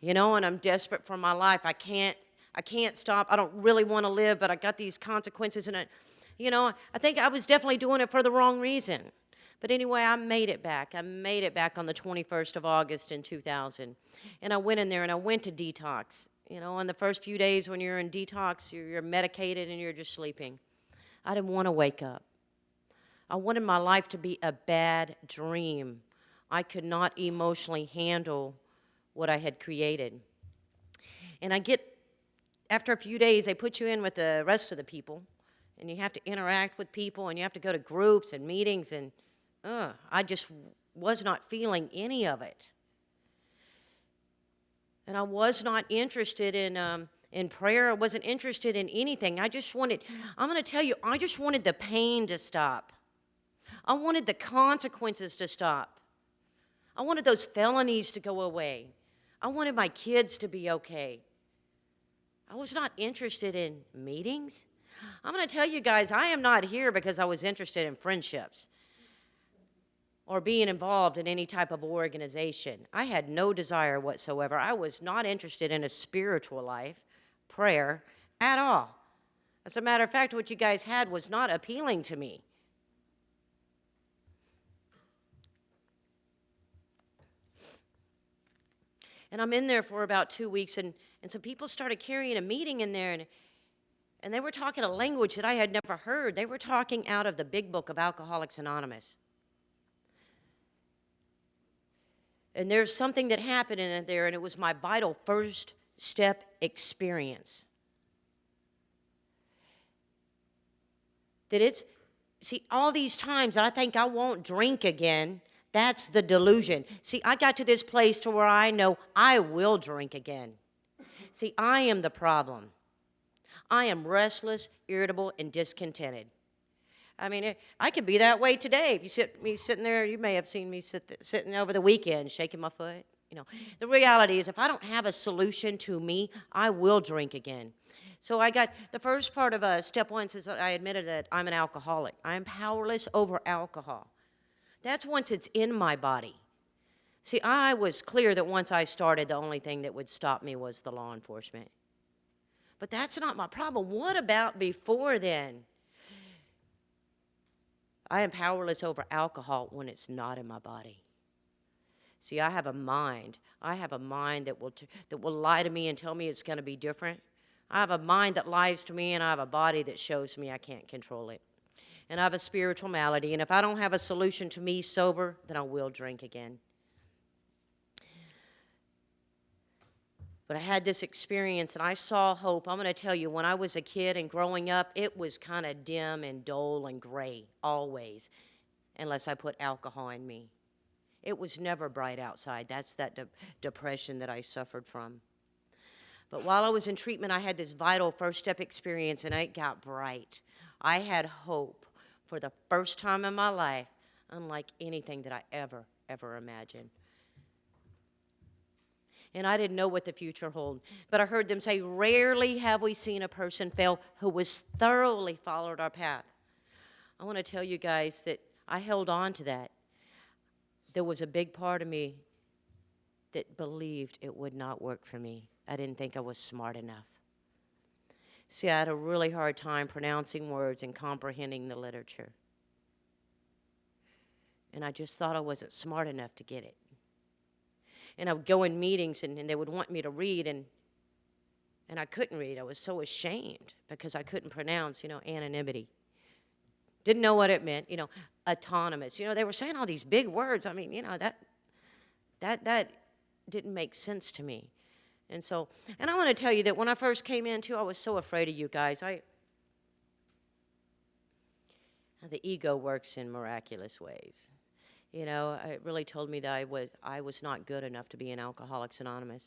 Speaker 3: And I'm desperate for my life. I can't stop. I don't really want to live, but I got these consequences, and I think I was definitely doing it for the wrong reason. But anyway, I made it back. I made it back on the 21st of August in 2000. And I went in there, and I went to detox. In the first few days when you're in detox, you're medicated, and you're just sleeping. I didn't want to wake up. I wanted my life to be a bad dream. I could not emotionally handle what I had created. And after a few days, they put you in with the rest of the people, and you have to interact with people, and you have to go to groups and meetings, and I just was not feeling any of it. And I was not interested in prayer. I wasn't interested in anything. I'm going to tell you, I just wanted the pain to stop. I wanted the consequences to stop. I wanted those felonies to go away. I wanted my kids to be okay. I was not interested in meetings. I'm going to tell you guys, I am not here because I was interested in friendships or being involved in any type of organization. I had no desire whatsoever. I was not interested in a spiritual life, prayer, at all. As a matter of fact, what you guys had was not appealing to me. And I'm in there for about 2 weeks, and some people started carrying a meeting in there, and they were talking a language that I had never heard. They were talking out of the big book of Alcoholics Anonymous. And there's something that happened in there, and it was my vital first step experience. See, all these times that I think I won't drink again, that's the delusion. See, I got to this place to where I know I will drink again. See, I am the problem. I am restless, irritable, and discontented. I mean, I could be that way today. If you see me sitting there, you may have seen me sitting over the weekend shaking my foot. The reality is if I don't have a solution to me, I will drink again. So I got the first part of step one says I admitted that I'm an alcoholic. I am powerless over alcohol. That's once it's in my body. See, I was clear that once I started, the only thing that would stop me was the law enforcement. But that's not my problem. What about before then? I am powerless over alcohol when it's not in my body. See, I have a mind. I have a mind that will lie to me and tell me it's going to be different. I have a mind that lies to me, and I have a body that shows me I can't control it. And I have a spiritual malady, and if I don't have a solution to me sober, then I will drink again. But I had this experience, and I saw hope. I'm going to tell you, when I was a kid and growing up, it was kind of dim and dull and gray, always, unless I put alcohol in me. It was never bright outside. That's that depression that I suffered from. But while I was in treatment, I had this vital first step experience, and it got bright. I had hope for the first time in my life, unlike anything that I ever imagined. And I didn't know what the future held. But I heard them say, rarely have we seen a person fail who was thoroughly followed our path. I want to tell you guys that I held on to that. There was a big part of me that believed it would not work for me. I didn't think I was smart enough. See, I had a really hard time pronouncing words and comprehending the literature. And I just thought I wasn't smart enough to get it. And I would go in meetings, and they would want me to read, and I couldn't read. I was so ashamed because I couldn't pronounce, anonymity. Didn't know what it meant, autonomous. They were saying all these big words. I mean, that didn't make sense to me. And I want to tell you that when I first came in, too, I was so afraid of you guys. The ego works in miraculous ways. It really told me that I was not good enough to be in Alcoholics Anonymous.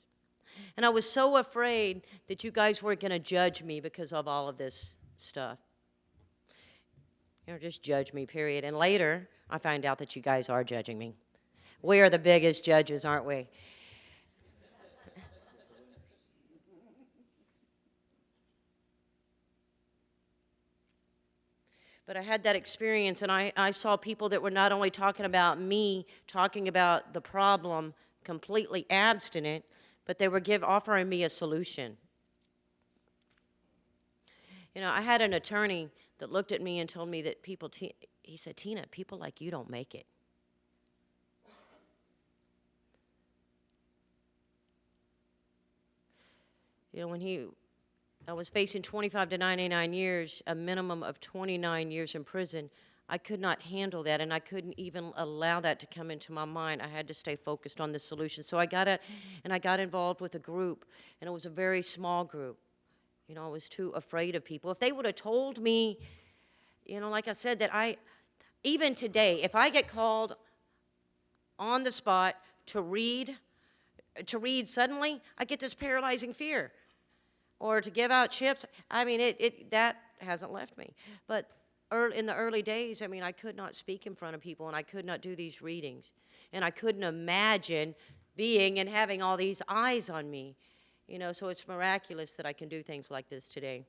Speaker 3: And I was so afraid that you guys weren't going to judge me because of all of this stuff. Just judge me, period. And later, I find out that you guys are judging me. We are the biggest judges, aren't we? But I had that experience, and I saw people that were not only talking about me, talking about the problem, completely abstinent, but they were offering me a solution. I had an attorney that looked at me and told me that he said, Tina, people like you don't make it. When I was facing 25 to 99 years, a minimum of 29 years in prison, I could not handle that, and I couldn't even allow that to come into my mind. I had to stay focused on the solution. So I got involved with a group, and it was a very small group. I was too afraid of people. If they would have told me, like I said, that even today, if I get called on the spot to read suddenly, I get this paralyzing fear. Or to give out chips, that hasn't left me. But in the early days, I could not speak in front of people, and I could not do these readings. And I couldn't imagine being and having all these eyes on me. So it's miraculous that I can do things like this today.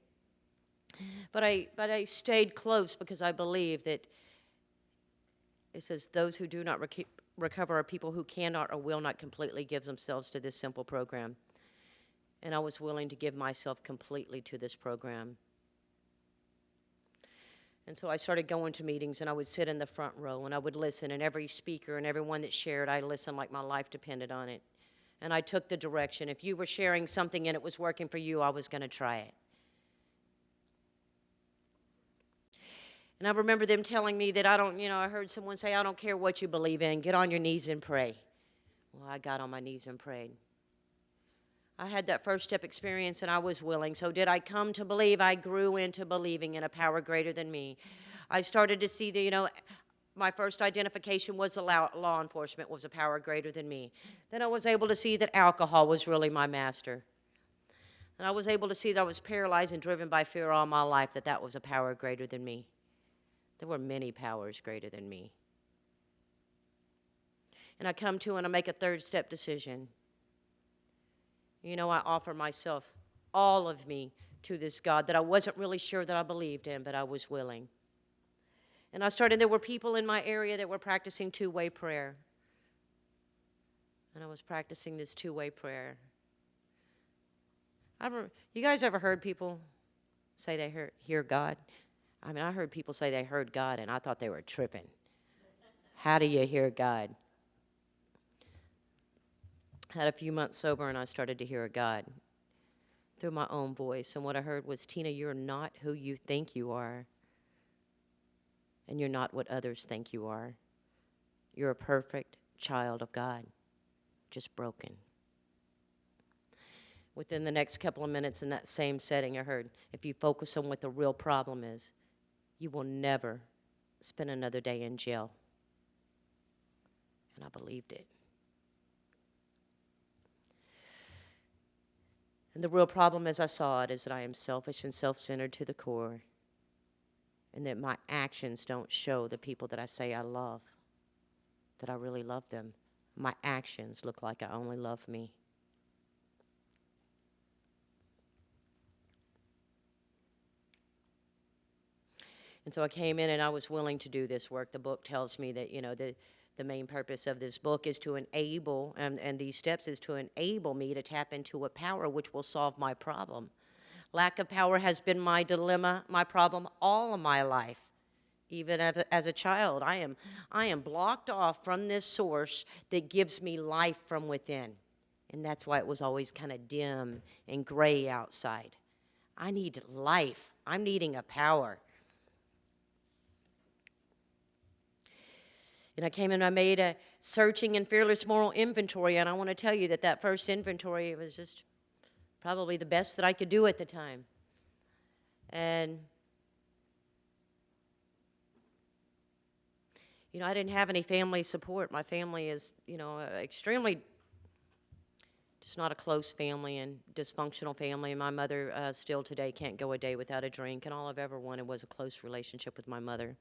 Speaker 3: But I stayed close because I believe that it says those who do not recover are people who cannot or will not completely give themselves to this simple program. And I was willing to give myself completely to this program. And so I started going to meetings, and I would sit in the front row, and I would listen, and every speaker and everyone that shared, I listened like my life depended on it. And I took the direction. If you were sharing something and it was working for you, I was going to try it. And I remember them telling me that I heard someone say, I don't care what you believe in, get on your knees and pray. Well, I got on my knees and prayed. I had that first step experience, and I was willing. So did I come to believe? I grew into believing in a power greater than me. I started to see that, my first identification was law enforcement was a power greater than me. Then I was able to see that alcohol was really my master. And I was able to see that I was paralyzed and driven by fear all my life, that was a power greater than me. There were many powers greater than me. And I come to and I make a third step decision. I offer myself, all of me, to this God that I wasn't really sure that I believed in, but I was willing. And there were people in my area that were practicing two-way prayer. And I was practicing this two-way prayer. You guys ever heard people say they hear God? I mean, I heard people say they heard God, and I thought they were tripping. How do you hear God? I had a few months sober, and I started to hear God through my own voice. And what I heard was, Tina, you're not who you think you are, and you're not what others think you are. You're a perfect child of God, just broken. Within the next couple of minutes in that same setting, I heard, if you focus on what the real problem is, you will never spend another day in jail. And I believed it. And the real problem, as I saw it, is that I am selfish and self-centered to the core, and that my actions don't show the people that I say I love, that I really love them. My actions look like I only love me. And so I came in and I was willing to do this work. The book tells me that, the main purpose of this book is to enable, and these steps is to enable me to tap into a power which will solve my problem. Lack of power has been my dilemma, my problem all of my life. Even as a child, I am blocked off from this source that gives me life from within. And that's why it was always kind of dim and gray outside. I need life. I'm needing a power. And I came and I made a searching and fearless moral inventory, and I want to tell you that that first inventory was just probably the best that I could do at the time. And, I didn't have any family support. My family is, extremely just not a close family and dysfunctional family. And my mother still today can't go a day without a drink, and all I've ever wanted was a close relationship with my mother.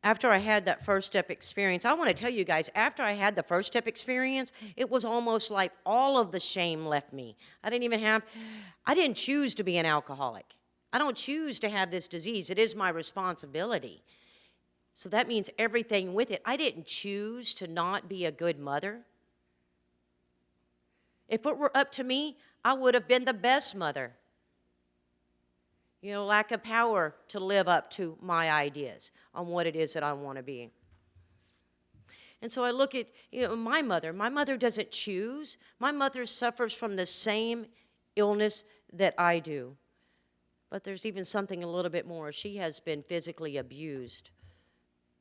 Speaker 3: After I had that first step experience, I want to tell you guys, after I had the first step experience, it was almost like all of the shame left me. I didn't choose to be an alcoholic. I don't choose to have this disease. It is my responsibility. So that means everything with it. I didn't choose to not be a good mother. If it were up to me, I would have been the best mother. Lack of power to live up to my ideas on what it is that I want to be. And so I look at, my mother. My mother doesn't choose. My mother suffers from the same illness that I do. But there's even something a little bit more. She has been physically abused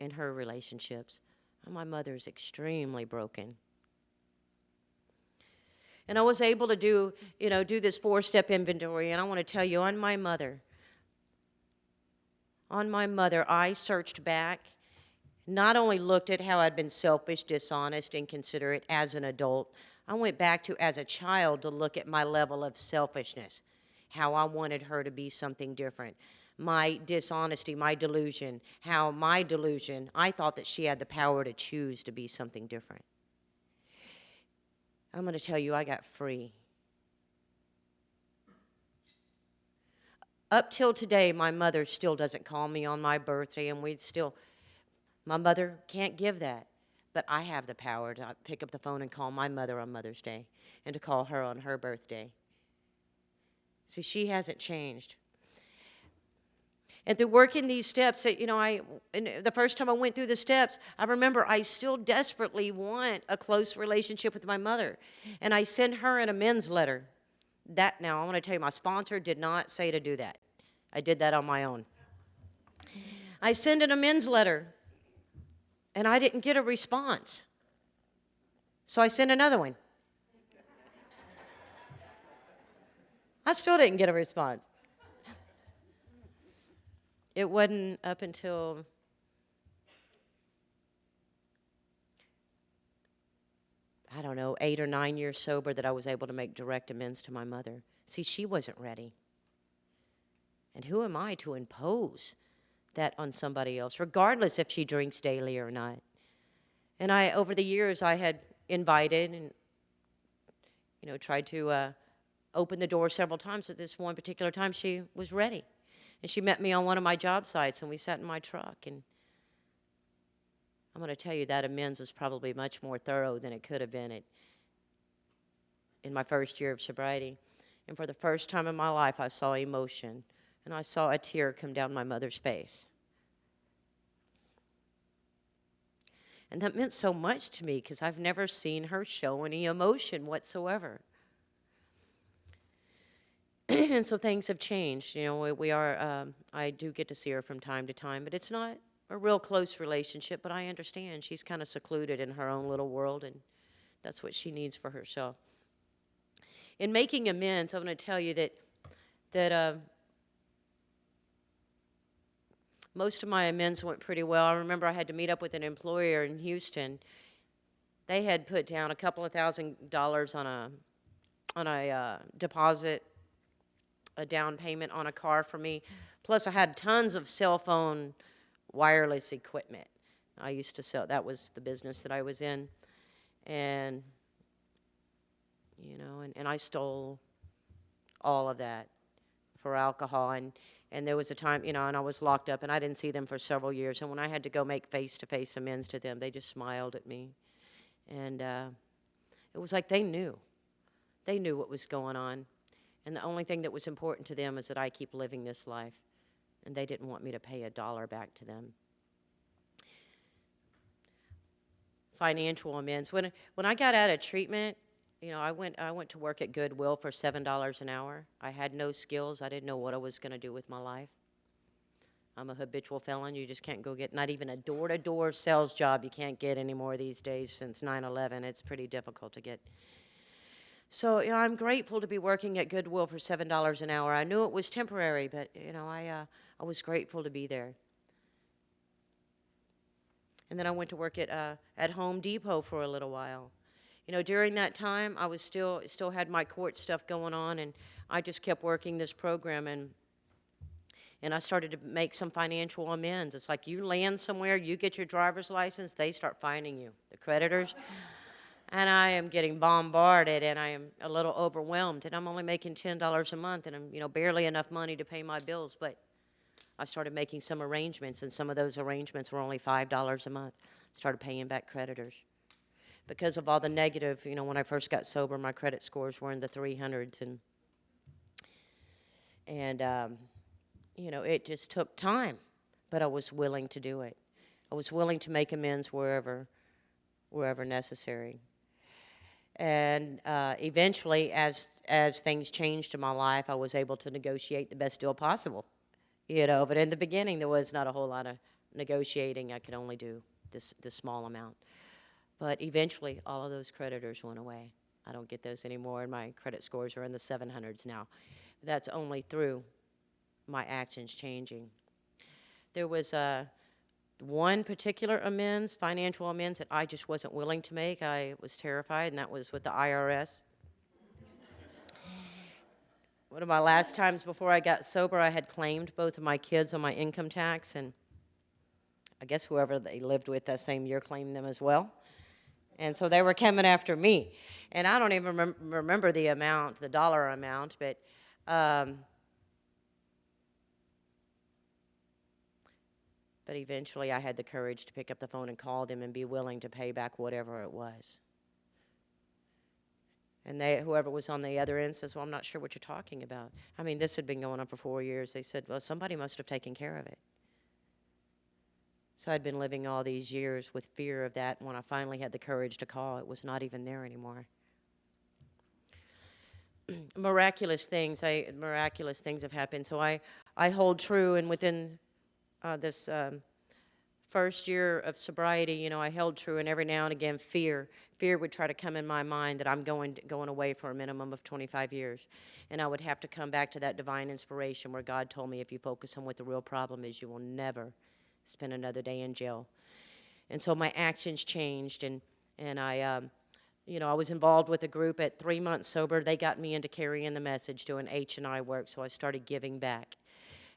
Speaker 3: in her relationships. And my mother's extremely broken. And I was able to do this 4-step inventory. And I want to tell you, on my mother, I searched back, not only looked at how I'd been selfish, dishonest, inconsiderate as an adult. I went back to, as a child, to look at my level of selfishness, how I wanted her to be something different. My dishonesty, my delusion, I thought that she had the power to choose to be something different. I'm going to tell you, I got free. Up till today, my mother still doesn't call me on my birthday, and my mother can't give that. But I have the power to pick up the phone and call my mother on Mother's Day and to call her on her birthday. See, she hasn't changed. And through working these steps, the first time I went through the steps, I remember I still desperately want a close relationship with my mother. And I sent her an amends letter. Now, I want to tell you, my sponsor did not say to do that. I did that on my own. I sent an amends letter, and I didn't get a response. So I sent another one. I still didn't get a response. It wasn't up until I don't know, 8 or 9 years sober that I was able to make direct amends to my mother. See, she wasn't ready. And who am I to impose that on somebody else, regardless if she drinks daily or not? And over the years, I had invited and, tried to open the door several times. At this one particular time, she was ready. And she met me on one of my job sites, and we sat in my truck. And I'm going to tell you, that amends was probably much more thorough than it could have been in my first year of sobriety. And for the first time in my life, I saw emotion, and I saw a tear come down my mother's face. And that meant so much to me because I've never seen her show any emotion whatsoever. And so things have changed. You know, I do get to see her from time to time, but it's not a real close relationship, but I understand she's kind of secluded in her own little world, and that's what she needs for herself. In making amends, I'm going to tell you that most of my amends went pretty well. I remember I had to meet up with an employer in Houston. They had put down a couple of $1,000s on a deposit, a down payment on a car for me. Plus, I had tons of cell phone wireless equipment. I used to sell. That was the business that I was in, and you know, and I stole all of that for alcohol. And there was a time, you know, and I was locked up, and I didn't see them for several years. And when I had to go make face-to-face amends to them, they just smiled at me. And it was like they knew. They knew what was going on. And the only thing that was important to them is that I keep living this life. And they didn't want me to pay $1 back to them. Financial amends. When I got out of treatment, you know, I went to work at Goodwill for $7 an hour. I had no skills. I didn't know what I was going to do with my life. I'm a habitual felon. You just can't go get, not even a door-to-door sales job you can't get anymore these days since 9/11. It's pretty difficult to get. So, you know, I'm grateful to be working at Goodwill for $7 an hour. I knew it was temporary, but, you know, I was grateful to be there. And then I went to work at Home Depot for a little while. You know, during that time, I was still had my court stuff going on, and I just kept working this program, and I started to make some financial amends. It's like you land somewhere, you get your driver's license, they start finding you, the creditors. And I am getting bombarded, and I am a little overwhelmed, and I'm only making $10 a month, and I'm, you know, barely enough money to pay my bills. But I started making some arrangements, and some of those arrangements were only $5 a month. Started paying back creditors. Because of all the negative, you know, when I first got sober, my credit scores were in the 300s, and you know, it just took time, but I was willing to do it. I was willing to make amends wherever necessary. And eventually, as things changed in my life, I was able to negotiate the best deal possible, you know. But in the beginning, there was not a whole lot of negotiating. I could only do this small amount. But eventually, all of those creditors went away. I don't get those anymore, and my credit scores are in the 700s now. That's only through my actions changing. There was one particular amends, financial amends, that I just wasn't willing to make. I was terrified, and that was with the IRS. One of my last times before I got sober, I had claimed both of my kids on my income tax, and I guess whoever they lived with that same year claimed them as well. And so they were coming after me. And I don't even remember the amount, the dollar amount, but eventually I had the courage to pick up the phone and call them and be willing to pay back whatever it was. And whoever was on the other end says, well, I'm not sure what you're talking about. I mean, this had been going on for 4 years. They said, well, somebody must have taken care of it. So I'd been living all these years with fear of that. And when I finally had the courage to call, it was not even there anymore. Miraculous things have happened. So I hold true, and within this first year of sobriety, you know, I held true, and every now and again, fear would try to come in my mind that I'm going away for a minimum of 25 years. And I would have to come back to that divine inspiration where God told me, if you focus on what the real problem is, you will never spend another day in jail. And so my actions changed, and I, you know, I was involved with a group at 3 months sober. They got me into carrying the message, doing H&I work, so I started giving back.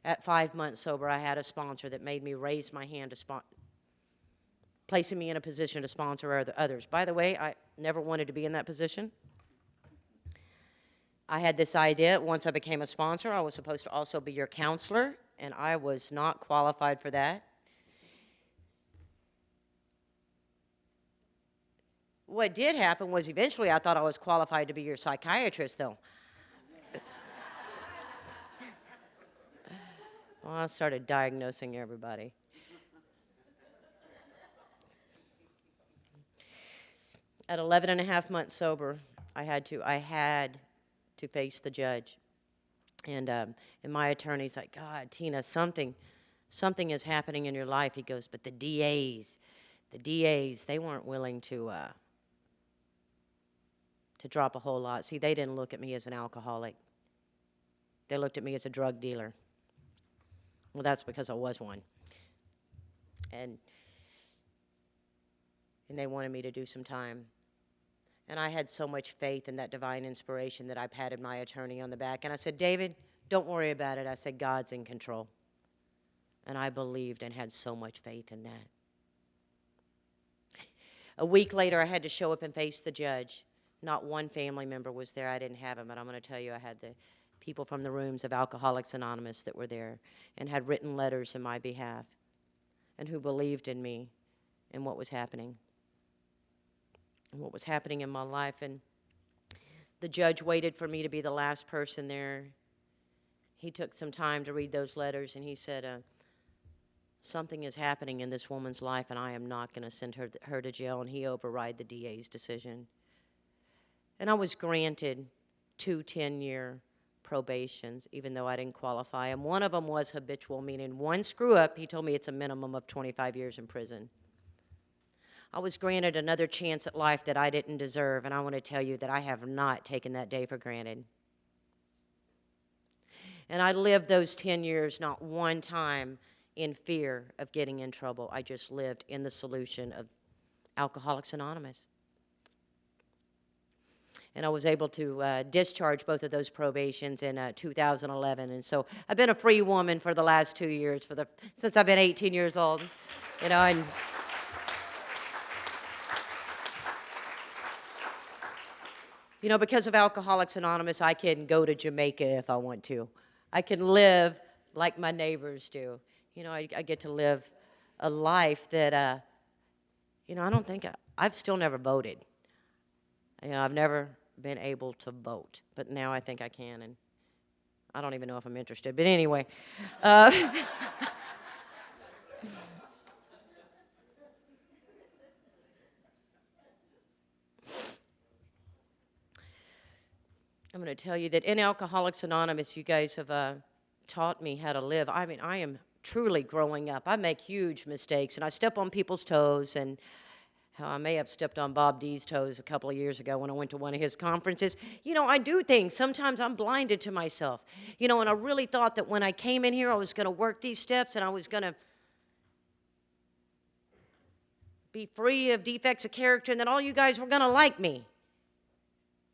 Speaker 3: At 5 months sober, I had a sponsor that made me raise my hand to placing me in a position to sponsor others. By the way, I never wanted to be in that position. I had this idea, once I became a sponsor, I was supposed to also be your counselor, and I was not qualified for that. What did happen was eventually I thought I was qualified to be your psychiatrist, though. Well, I started diagnosing everybody. At 11 and a half months sober, I had to face the judge. And my attorney's like, God, Tina, something is happening in your life. He goes, but the DAs, they weren't willing to drop a whole lot. See, they didn't look at me as an alcoholic. They looked at me as a drug dealer. Well, that's because I was one. And they wanted me to do some time. And I had so much faith in that divine inspiration that I patted my attorney on the back. And I said, David, don't worry about it. I said, God's in control. And I believed and had so much faith in that. A week later, I had to show up and face the judge. Not one family member was there. I didn't have them, but I'm going to tell you, I had the people from the rooms of Alcoholics Anonymous that were there and had written letters in my behalf and who believed in me and what was happening. And what was happening in my life. And the judge waited for me to be the last person there. He took some time to read those letters, and he said, something is happening in this woman's life, and I am not going to send her to jail. And he override the DA's decision. And I was granted 2 10-year probations, even though I didn't qualify. And one of them was habitual, meaning one screw up, he told me it's a minimum of 25 years in prison. I was granted another chance at life that I didn't deserve, and I want to tell you that I have not taken that day for granted. And I lived those 10 years not one time in fear of getting in trouble. I just lived in the solution of Alcoholics Anonymous. And I was able to discharge both of those probations in 2011. And so I've been a free woman for the last 2 years, since I've been 18 years old. You know, and you know, because of Alcoholics Anonymous, I can go to Jamaica if I want to. I can live like my neighbors do. You know, I get to live a life that, you know, I don't think, I've still never voted. You know, I've never been able to vote, but now I think I can, and I don't even know if I'm interested. But anyway, I'm going to tell you that in Alcoholics Anonymous, you guys have taught me how to live. I mean, I am truly growing up. I make huge mistakes, and I step on people's toes, and I may have stepped on Bob D's toes a couple of years ago when I went to one of his conferences. You know, I do things. Sometimes I'm blinded to myself. You know, and I really thought that when I came in here, I was going to work these steps, and I was going to be free of defects of character, and that all you guys were going to like me.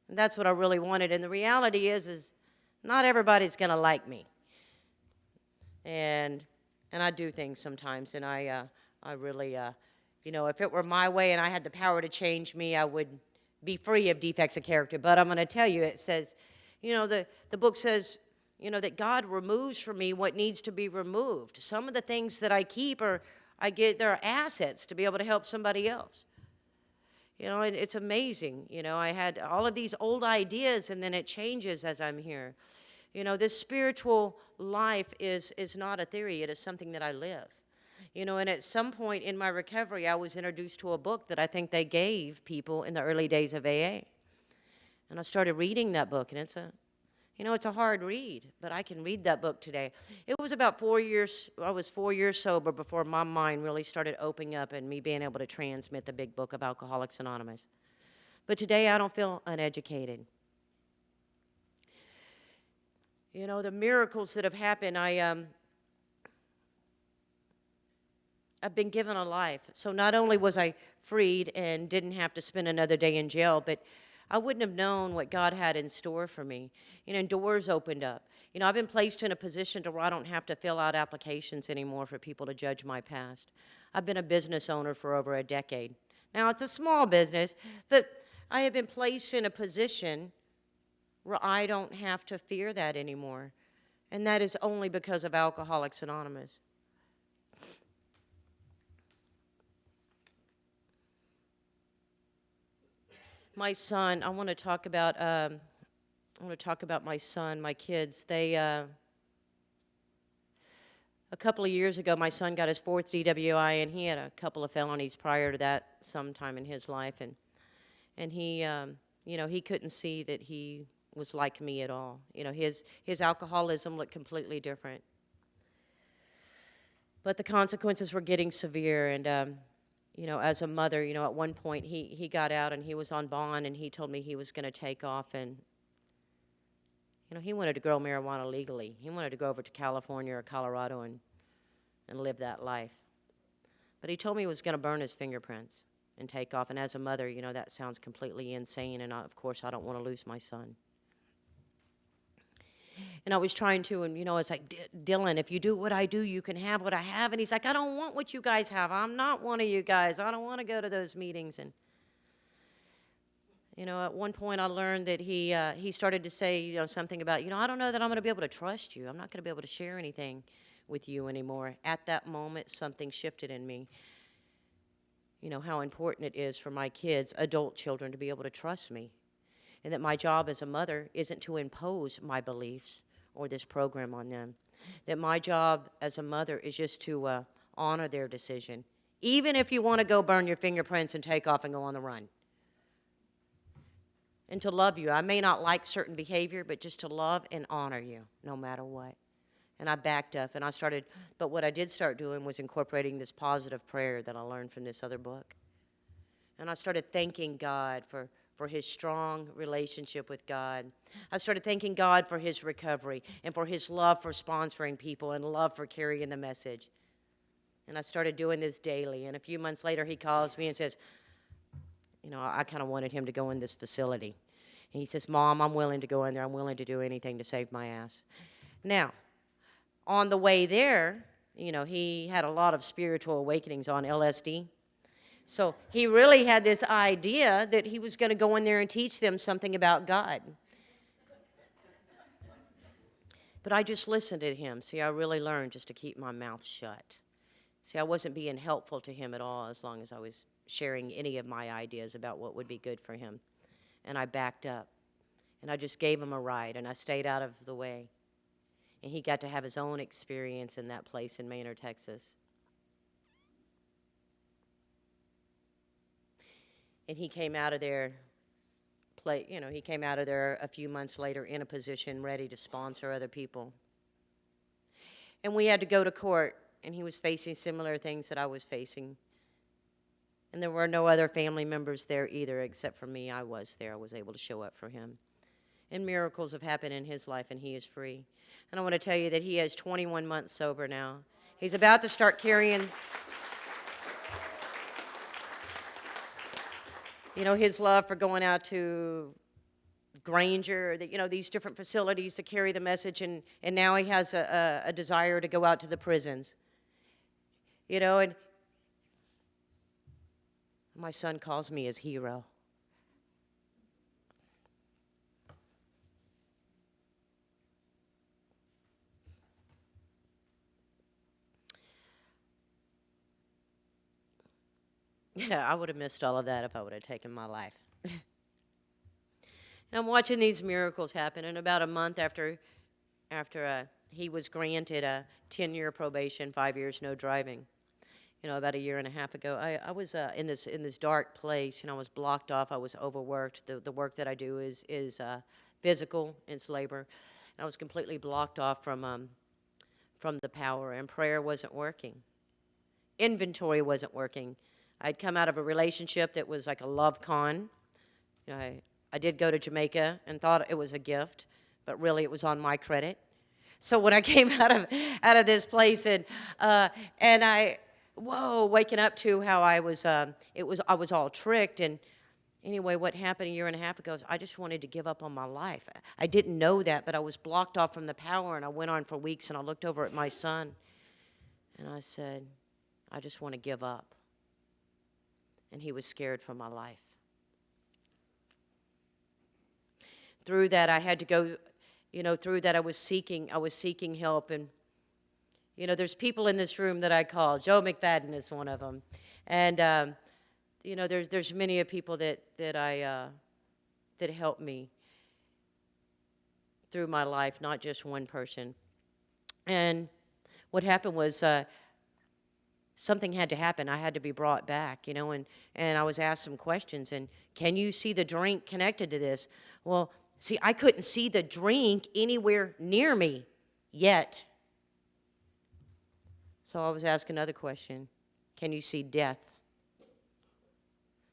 Speaker 3: And that's what I really wanted. And the reality is not everybody's going to like me. And I do things sometimes, and I really, you know, if it were my way and I had the power to change me, I would be free of defects of character. But I'm going to tell you, it says, you know, the book says, you know, that God removes from me what needs to be removed. Some of the things that I keep they're assets to be able to help somebody else. You know, it's amazing. You know, I had all of these old ideas, and then it changes as I'm here. You know, this spiritual life is not a theory. It is something that I live. You know, and at some point in my recovery, I was introduced to a book that I think they gave people in the early days of AA. And I started reading that book, and it's a hard read, but I can read that book today. It was about 4 years, I was 4 years sober before my mind really started opening up and me being able to transmit the big book of Alcoholics Anonymous. But today I don't feel uneducated. You know, the miracles that have happened, I've been given a life. So not only was I freed and didn't have to spend another day in jail, but I wouldn't have known what God had in store for me. You know, and doors opened up. You know, I've been placed in a position to where I don't have to fill out applications anymore for people to judge my past. I've been a business owner for over a decade. Now, it's a small business, but I have been placed in a position where I don't have to fear that anymore. And that is only because of Alcoholics Anonymous. My son, I want to talk about my son, my kids. a couple of years ago, my son got his 4th DWI, and he had a couple of felonies prior to that sometime in his life. And he, he couldn't see that he was like me at all. His alcoholism looked completely different. But the consequences were getting severe, and, as a mother, at one point he got out and he was on bond, and he told me he was going to take off, and, he wanted to grow marijuana legally. He wanted to go over to California or Colorado and live that life. But he told me he was going to burn his fingerprints and take off, and as a mother, that sounds completely insane, and of course I don't want to lose my son. And I was trying to, and, it's like, Dylan, if you do what I do, you can have what I have. And he's like, I don't want what you guys have. I'm not one of you guys. I don't want to go to those meetings. And, at one point I learned that he started to say, something about, I don't know that I'm going to be able to trust you. I'm not going to be able to share anything with you anymore. At that moment, something shifted in me. How important it is for my kids, adult children, to be able to trust me. And that my job as a mother isn't to impose my beliefs or this program on them. That my job as a mother is just to honor their decision, even if you want to go burn your fingerprints and take off and go on the run. And to love you. I may not like certain behavior, but just to love and honor you, no matter what. And I backed up, and I started, but what I did start doing was incorporating this positive prayer that I learned from this other book. And I started thanking God for his strong relationship with God. I started thanking God for his recovery and for his love for sponsoring people and love for carrying the message. And I started doing this daily. And a few months later, he calls me and says, I kind of wanted him to go in this facility. And he says, Mom, I'm willing to go in there. I'm willing to do anything to save my ass. Now, on the way there, he had a lot of spiritual awakenings on LSD. So he really had this idea that he was going to go in there and teach them something about God. But I just listened to him. See, I really learned just to keep my mouth shut. See, I wasn't being helpful to him at all as long as I was sharing any of my ideas about what would be good for him. And I backed up. And I just gave him a ride, and I stayed out of the way. And he got to have his own experience in that place in Maynard, Texas. And he came out of there, he came out of there a few months later in a position ready to sponsor other people. And we had to go to court, and he was facing similar things that I was facing. And there were no other family members there either, except for me. I was there. I was able to show up for him. And miracles have happened in his life, and he is free. And I want to tell you that he has 21 months sober now. He's about to start carrying... his love for going out to Granger, these different facilities to carry the message, and now he has a desire to go out to the prisons. And my son calls me his hero. Yeah, I would have missed all of that if I would have taken my life. And I'm watching these miracles happen, and about a month after he was granted a 10-year probation, 5 years no driving, about a year and a half ago, I was in this dark place. I was blocked off. I was overworked. The work that I do is physical. It's labor. And I was completely blocked off from the power, and prayer wasn't working. Inventory wasn't working. I'd come out of a relationship that was like a love con. I did go to Jamaica and thought it was a gift, but really it was on my credit. So when I came out of this place and waking up to how I was all tricked. And anyway, what happened a year and a half ago is I just wanted to give up on my life. I didn't know that, but I was blocked off from the power, and I went on for weeks, and I looked over at my son, and I said, I just want to give up. And he was scared for my life. Through that, I had to go, through that I was seeking help. And, there's people in this room that I call. Joe McFadden is one of them. And, there's many of people that helped me through my life, not just one person. And what happened was something had to happen. I had to be brought back, you know, and I was asked some questions. And can you see the drink connected to this? Well, see, I couldn't see the drink anywhere near me yet. So I was asked another question. Can you see death?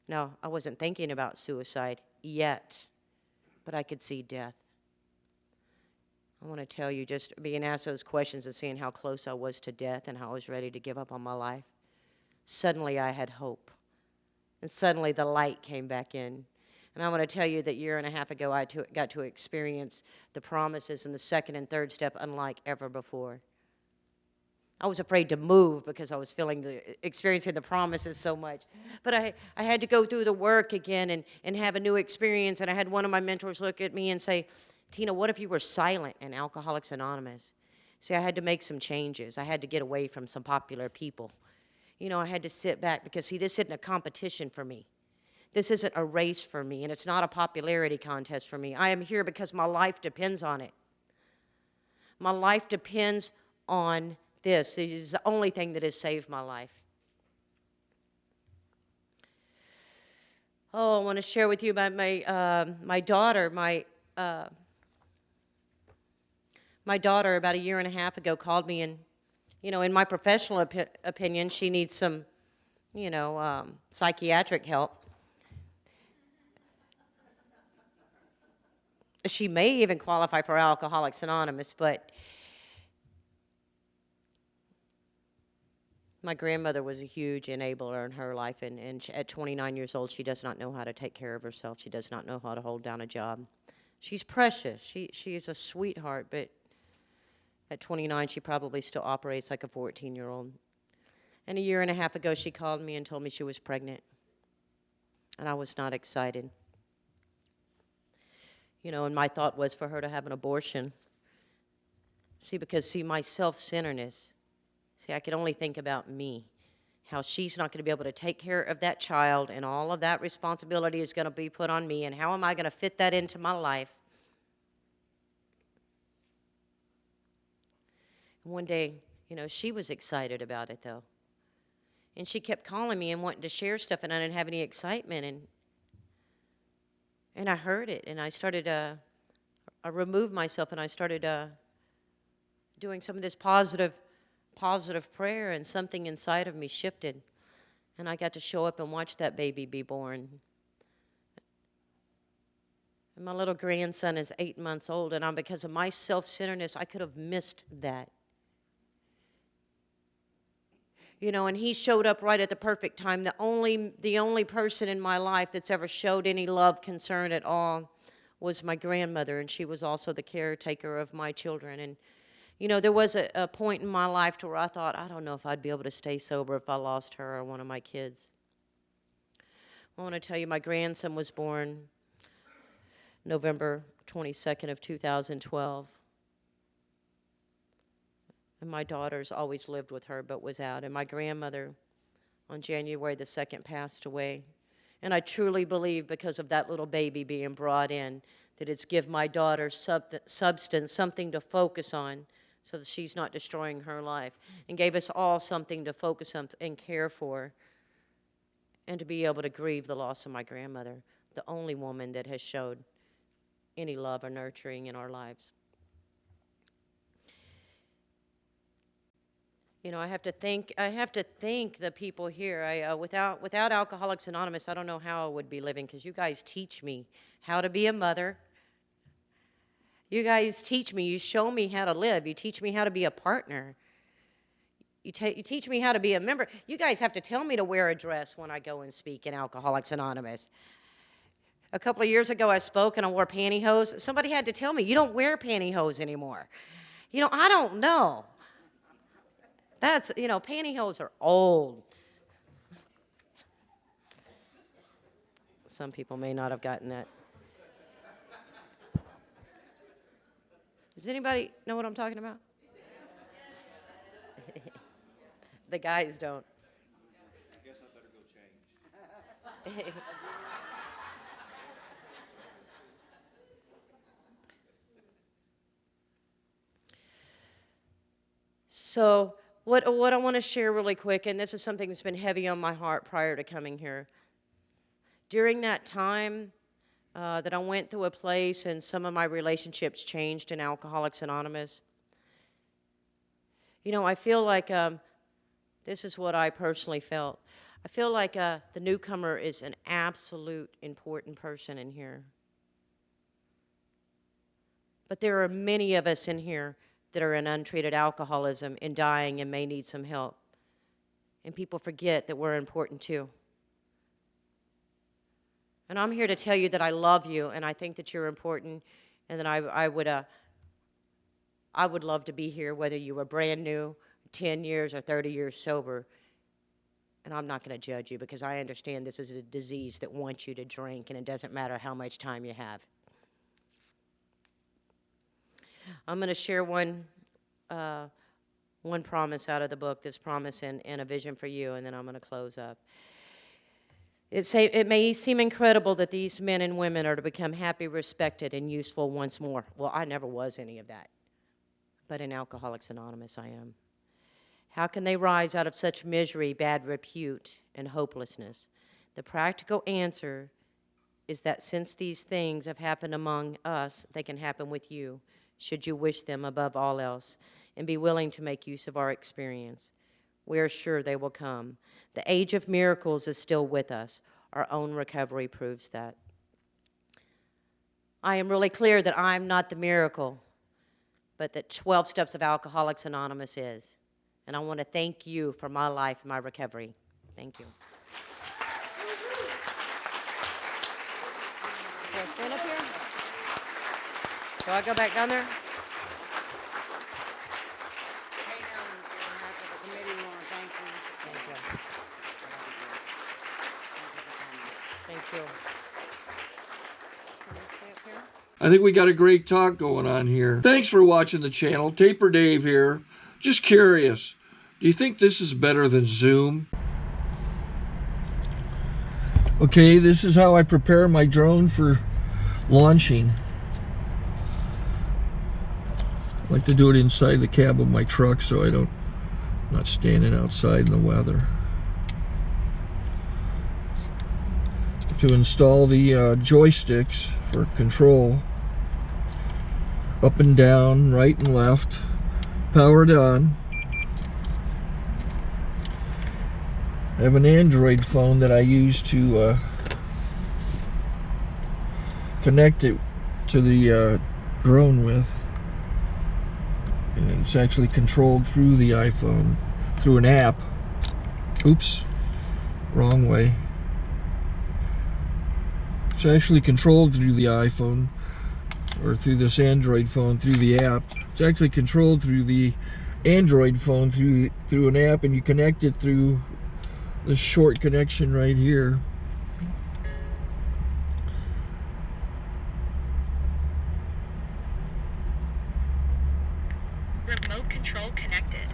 Speaker 3: No, I wasn't thinking about suicide yet, but I could see death. I want to tell you, just being asked those questions and seeing how close I was to death and how I was ready to give up on my life, suddenly I had hope. And suddenly the light came back in. And I want to tell you that 1.5 years ago, I got to experience the promises in the second and third step unlike ever before. I was afraid to move because I was experiencing the promises so much. But I had to go through the work again and have a new experience. And I had one of my mentors look at me and say, Tina, what if you were silent in Alcoholics Anonymous? See, I had to make some changes. I had to get away from some popular people. You know, I had to sit back because, see, this isn't a competition for me. This isn't a race for me, and it's not a popularity contest for me. I am here because my life depends on it. My life depends on this. It is the only thing that has saved my life. Oh, I want to share with you about my daughter. My daughter, about 1.5 years ago, called me, and, you know, in my professional opinion, she needs some, you know, psychiatric help. She may even qualify for Alcoholics Anonymous, but my grandmother was a huge enabler in her life, and at 29 years old, she does not know how to take care of herself. She does not know how to hold down a job. She's precious. She is a sweetheart, but at 29, she probably still operates like a 14-year-old. And 1.5 years ago, she called me and told me she was pregnant, and I was not excited. You know, and my thought was for her to have an abortion. Because my self-centeredness, I could only think about me, how she's not going to be able to take care of that child, and all of that responsibility is going to be put on me, and how am I going to fit that into my life? One day, you know, she was excited about it, though. And she kept calling me and wanting to share stuff, and I didn't have any excitement, and I heard it, and I started, I removed myself, and I started doing some of this positive prayer, and something inside of me shifted, and I got to show up and watch that baby be born. And my little grandson is 8 months old, and because of my self-centeredness, I could have missed that. You know, and he showed up right at the perfect time. The only person in my life that's ever showed any love, concern at all was my grandmother, and she was also the caretaker of my children. And, you know, there was a point in my life to where I thought, I don't know if I'd be able to stay sober if I lost her or one of my kids. I want to tell you, my grandson was born November 22nd of 2012. And my daughter's always lived with her but was out. And my grandmother on January the 2nd passed away. And I truly believe because of that little baby being brought in that it's give my daughter substance, something to focus on so that she's not destroying her life. And gave us all something to focus on and care for and to be able to grieve the loss of my grandmother, the only woman that has showed any love or nurturing in our lives. You know, I have to thank the people here. Without Alcoholics Anonymous, I don't know how I would be living, because you guys teach me how to be a mother. You guys teach me, you show me how to live. You teach me how to be a partner. You teach me how to be a member. You guys have to tell me to wear a dress when I go and speak in Alcoholics Anonymous. A couple of years ago, I spoke and I wore pantyhose. Somebody had to tell me, you don't wear pantyhose anymore. You know, I don't know. That's, you know, pantyhose are old. Some people may not have gotten that. Does anybody know what I'm talking about? The guys don't.
Speaker 4: I guess I better go change.
Speaker 3: So what I want to share really quick, and this is something that's been heavy on my heart prior to coming here. During that time that I went through a place and some of my relationships changed in Alcoholics Anonymous, you know, I feel like this is what I personally felt. I feel like the newcomer is an absolute important person in here. But there are many of us in here that are in untreated alcoholism and dying and may need some help. And people forget that we're important too. And I'm here to tell you that I love you and I think that you're important and that I would love to be here whether you were brand new, 10 years or 30 years sober. And I'm not going to judge you because I understand this is a disease that wants you to drink and it doesn't matter how much time you have. I'm going to share one promise out of the book, this promise and a vision for you, and then I'm going to close up. It may seem incredible that these men and women are to become happy, respected, and useful once more. Well, I never was any of that. But in Alcoholics Anonymous, I am. How can they rise out of such misery, bad repute, and hopelessness? The practical answer is that since these things have happened among us, they can happen with you, should you wish them above all else, and be willing to make use of our experience. We are sure they will come. The age of miracles is still with us. Our own recovery proves that. I am really clear that I'm not the miracle, but that 12 Steps of Alcoholics Anonymous is. And I want to thank you for my life and my recovery. Thank you. Do I stand up here? Do I go back down there?
Speaker 5: Hey, on behalf of the committee, we want to thank you.
Speaker 3: Thank you. Thank you. Can I stay up here?
Speaker 1: I think we got a great talk going on here. Thanks for watching the channel. Taper Dave here. Just curious, do you think this is better than Zoom? Okay, this is how I prepare my drone for launching. I like to do it inside the cab of my truck so I'm not standing outside in the weather. To install the joysticks for control, up and down, right and left, powered on. I have an Android phone that I use to connect it to the drone with. And it's actually controlled through the iPhone, through an app. Oops, wrong way. It's actually controlled through the iPhone, or through this Android phone, through the app. It's actually controlled through the Android phone, through an app, and you connect it through this short connection right here.
Speaker 6: Remote control connected.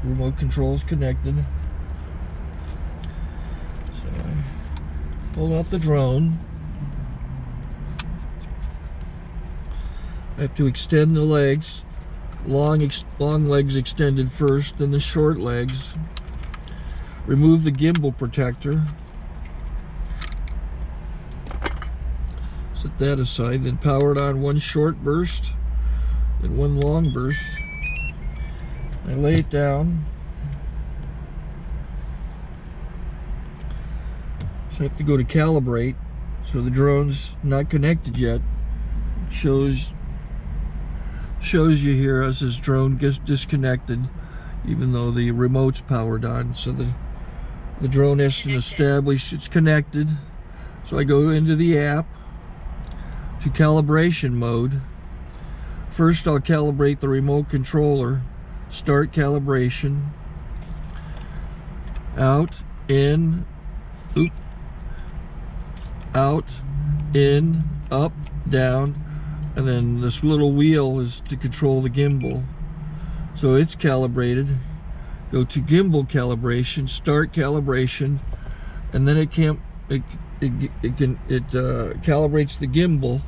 Speaker 1: Remote control's connected. So I pull out the drone. I have to extend the legs. Long legs extended first, then the short legs. Remove the gimbal protector. Set that aside, then power it on one short burst and one long burst. I lay it down. So I have to go to calibrate. So the drone's not connected yet. It shows you here as this drone gets disconnected, even though the remote's powered on. So the drone has to establish it's connected. So I go into the app to calibration mode. First I'll calibrate the remote controller. Start calibration. Out, in, oop, out, in, up, down, and then this little wheel is to control the gimbal. So it's calibrated. Go to gimbal calibration, start calibration, and then it calibrates the gimbal.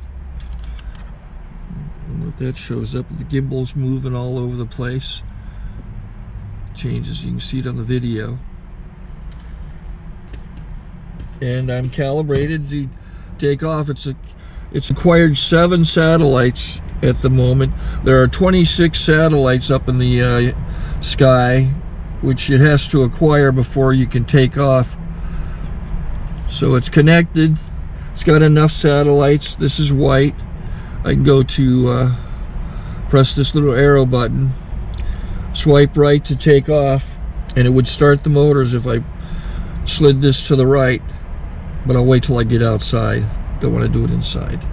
Speaker 1: I don't know if that shows up. The gimbal's moving all over the place. changes. You can see it on the video. And I'm calibrated to take off. It's acquired 7 satellites at the moment. There are 26 satellites up in the sky, which it has to acquire before you can take off. So it's connected. It's got enough satellites. This is white. I can go to press this little arrow button, swipe right to take off, and it would start the motors if I slid this to the right. But I'll wait till I get outside. Don't want to do it inside.